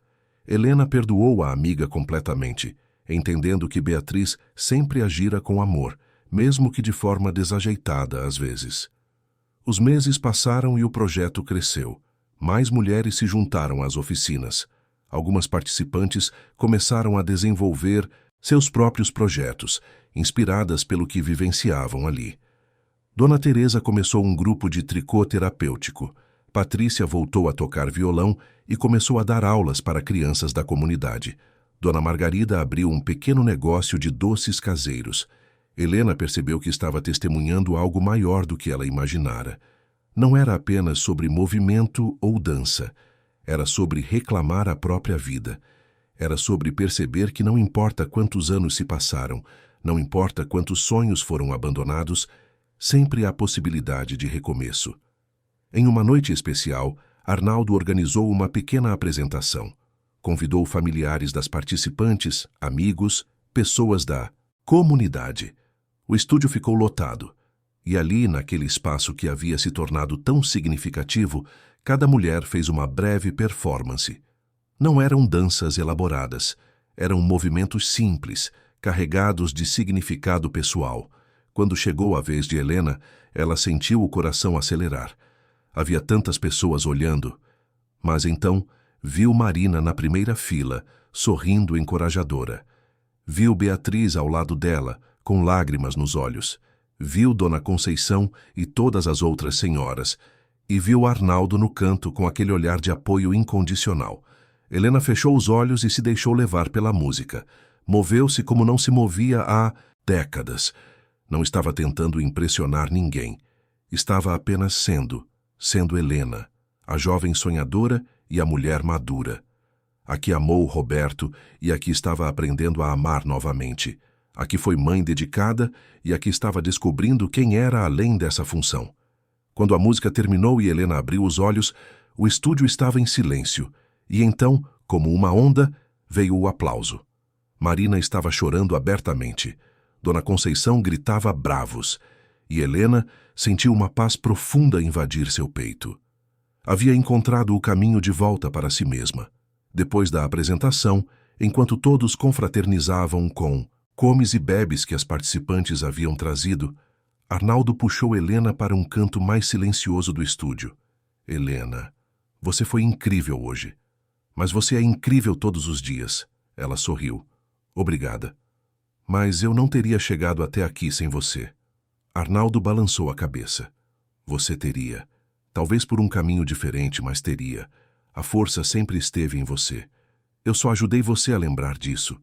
Helena perdoou a amiga completamente, entendendo que Beatriz sempre agira com amor, mesmo que de forma desajeitada às vezes. Os meses passaram e o projeto cresceu. Mais mulheres se juntaram às oficinas. Algumas participantes começaram a desenvolver seus próprios projetos, inspiradas pelo que vivenciavam ali. Dona Teresa começou um grupo de tricô terapêutico. Patrícia voltou a tocar violão e começou a dar aulas para crianças da comunidade. Dona Margarida abriu um pequeno negócio de doces caseiros. Helena percebeu que estava testemunhando algo maior do que ela imaginara. Não era apenas sobre movimento ou dança. Era sobre reclamar a própria vida. Era sobre perceber que não importa quantos anos se passaram, não importa quantos sonhos foram abandonados, sempre há possibilidade de recomeço. Em uma noite especial, Arnaldo organizou uma pequena apresentação. Convidou familiares das participantes, amigos, pessoas da comunidade. O estúdio ficou lotado. E ali, naquele espaço que havia se tornado tão significativo, cada mulher fez uma breve performance. Não eram danças elaboradas, eram movimentos simples, carregados de significado pessoal. Quando chegou a vez de Helena, ela sentiu o coração acelerar. Havia tantas pessoas olhando. Mas então, viu Marina na primeira fila, sorrindo encorajadora. Viu Beatriz ao lado dela, com lágrimas nos olhos. Viu Dona Conceição e todas as outras senhoras. E viu Arnaldo no canto com aquele olhar de apoio incondicional. Helena fechou os olhos e se deixou levar pela música. Moveu-se como não se movia há décadas. Não estava tentando impressionar ninguém. Estava apenas sendo Helena, a jovem sonhadora e a mulher madura. A que amou Roberto e a que estava aprendendo a amar novamente. A que foi mãe dedicada e a que estava descobrindo quem era além dessa função. Quando a música terminou e Helena abriu os olhos, o estúdio estava em silêncio. E então, como uma onda, veio o aplauso. Marina estava chorando abertamente. Dona Conceição gritava bravos. E Helena sentiu uma paz profunda invadir seu peito. Havia encontrado o caminho de volta para si mesma. Depois da apresentação, enquanto todos confraternizavam com comes e bebes que as participantes haviam trazido, Arnaldo puxou Helena para um canto mais silencioso do estúdio. "Helena, você foi incrível hoje. Mas você é incrível todos os dias." Ela sorriu. "Obrigada. Mas eu não teria chegado até aqui sem você." Arnaldo balançou a cabeça. "Você teria. Talvez por um caminho diferente, mas teria. A força sempre esteve em você. Eu só ajudei você a lembrar disso."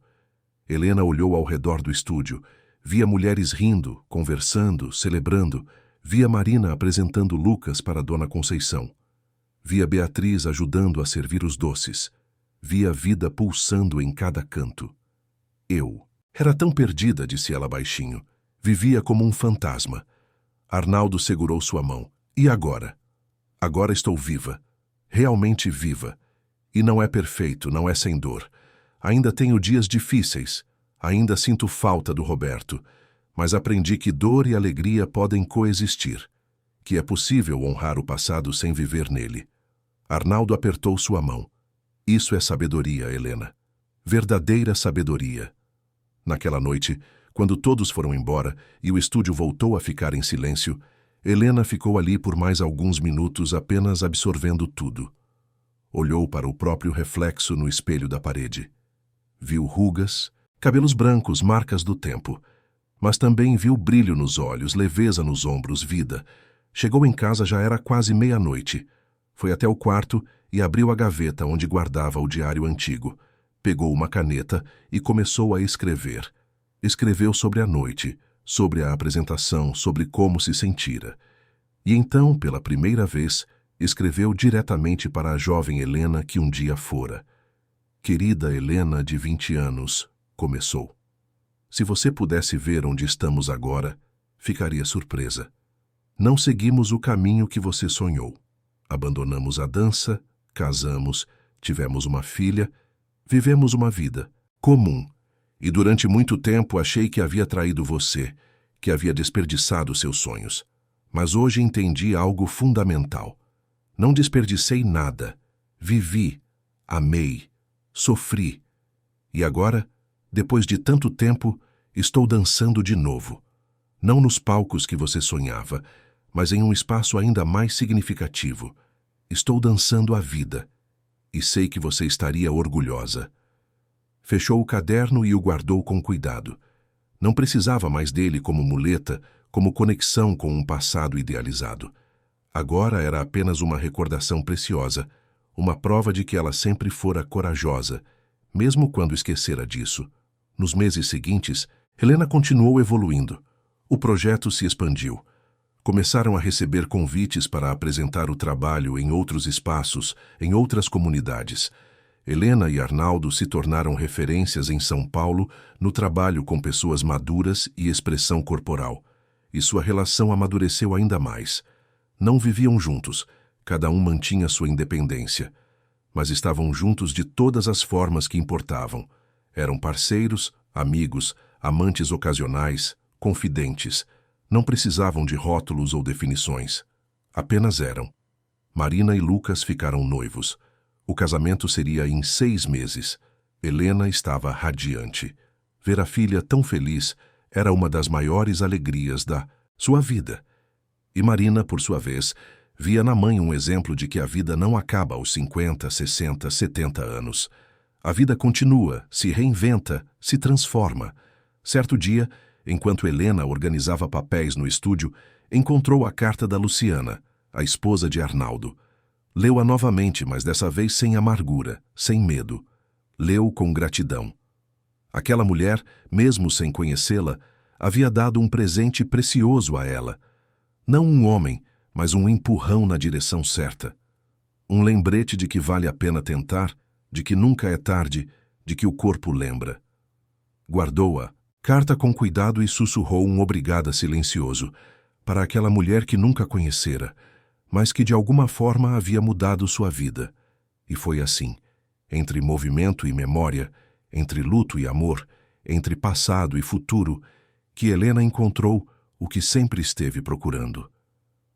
Helena olhou ao redor do estúdio. Via mulheres rindo, conversando, celebrando. Via Marina apresentando Lucas para Dona Conceição. Via Beatriz ajudando a servir os doces. Via a vida pulsando em cada canto. Eu. Era tão perdida, disse ela baixinho. Vivia como um fantasma. Arnaldo segurou sua mão. E agora? Agora estou viva. Realmente viva. E não é perfeito, não é sem dor. Ainda tenho dias difíceis, ainda sinto falta do Roberto, mas aprendi que dor e alegria podem coexistir, que é possível honrar o passado sem viver nele. Arnaldo apertou sua mão. Isso é sabedoria, Helena. Verdadeira sabedoria. Naquela noite, quando todos foram embora e o estúdio voltou a ficar em silêncio, Helena ficou ali por mais alguns minutos apenas absorvendo tudo. Olhou para o próprio reflexo no espelho da parede. Viu rugas, cabelos brancos, marcas do tempo. Mas também viu brilho nos olhos, leveza nos ombros, vida. Chegou em casa, já era quase meia-noite. Foi até o quarto e abriu a gaveta onde guardava o diário antigo. Pegou uma caneta e começou a escrever. Escreveu sobre a noite, sobre a apresentação, sobre como se sentira. E então, pela primeira vez, escreveu diretamente para a jovem Helena que um dia fora. Querida Helena de 20 anos, começou. Se você pudesse ver onde estamos agora, ficaria surpresa. Não seguimos o caminho que você sonhou. Abandonamos a dança, casamos, tivemos uma filha, vivemos uma vida comum. E durante muito tempo achei que havia traído você, que havia desperdiçado seus sonhos. Mas hoje entendi algo fundamental. Não desperdicei nada. Vivi, amei, sofri. E agora, depois de tanto tempo, estou dançando de novo. Não nos palcos que você sonhava, mas em um espaço ainda mais significativo. Estou dançando a vida. E sei que você estaria orgulhosa. Fechou o caderno e o guardou com cuidado. Não precisava mais dele como muleta, como conexão com um passado idealizado. Agora era apenas uma recordação preciosa, uma prova de que ela sempre fora corajosa, mesmo quando esquecera disso. Nos meses seguintes, Helena continuou evoluindo. O projeto se expandiu. Começaram a receber convites para apresentar o trabalho em outros espaços, em outras comunidades. Helena e Arnaldo se tornaram referências em São Paulo no trabalho com pessoas maduras e expressão corporal. E sua relação amadureceu ainda mais. Não viviam juntos, cada um mantinha sua independência. Mas estavam juntos de todas as formas que importavam. Eram parceiros, amigos, amantes ocasionais, confidentes. Não precisavam de rótulos ou definições. Apenas eram. Marina e Lucas ficaram noivos. O casamento seria em 6 meses. Helena estava radiante. Ver a filha tão feliz era uma das maiores alegrias da sua vida. E Marina, por sua vez, via na mãe um exemplo de que a vida não acaba aos 50, 60, 70 anos. A vida continua, se reinventa, se transforma. Certo dia, enquanto Helena organizava papéis no estúdio, encontrou a carta da Luciana, a esposa de Arnaldo. Leu-a novamente, mas dessa vez sem amargura, sem medo. Leu com gratidão. Aquela mulher, mesmo sem conhecê-la, havia dado um presente precioso a ela. Não um homem, mas um empurrão na direção certa. Um lembrete de que vale a pena tentar, de que nunca é tarde, de que o corpo lembra. Guardou-a, carta com cuidado, e sussurrou um obrigada silencioso para aquela mulher que nunca conhecera, mas que de alguma forma havia mudado sua vida. E foi assim, entre movimento e memória, entre luto e amor, entre passado e futuro, que Helena encontrou o que sempre esteve procurando.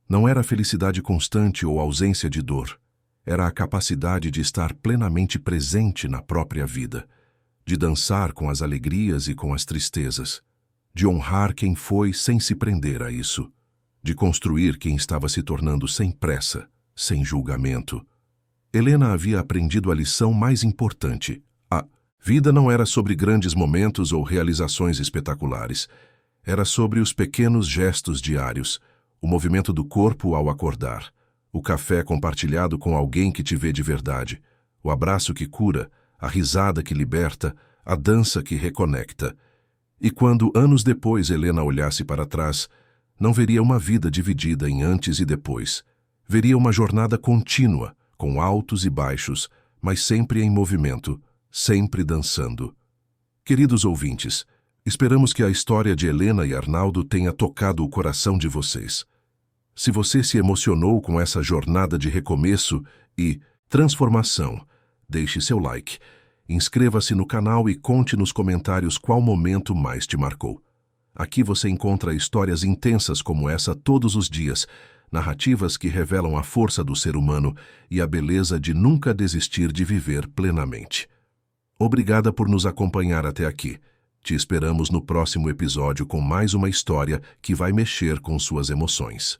Não era felicidade constante ou ausência de dor. Era a capacidade de estar plenamente presente na própria vida, de dançar com as alegrias e com as tristezas, de honrar quem foi sem se prender a isso, de construir quem estava se tornando sem pressa, sem julgamento. Helena havia aprendido a lição mais importante. A vida não era sobre grandes momentos ou realizações espetaculares. Era sobre os pequenos gestos diários, o movimento do corpo ao acordar, o café compartilhado com alguém que te vê de verdade, o abraço que cura, a risada que liberta, a dança que reconecta. E quando, anos depois, Helena olhasse para trás, não veria uma vida dividida em antes e depois. Veria uma jornada contínua, com altos e baixos, mas sempre em movimento, sempre dançando. Queridos ouvintes, esperamos que a história de Helena e Arnaldo tenha tocado o coração de vocês. Se você se emocionou com essa jornada de recomeço e transformação, deixe seu like Inscreva-se no canal e conte nos comentários qual momento mais te marcou. Aqui você encontra histórias intensas como essa todos os dias, narrativas que revelam a força do ser humano e a beleza de nunca desistir de viver plenamente. Obrigada por nos acompanhar até aqui. Te esperamos no próximo episódio com mais uma história que vai mexer com suas emoções.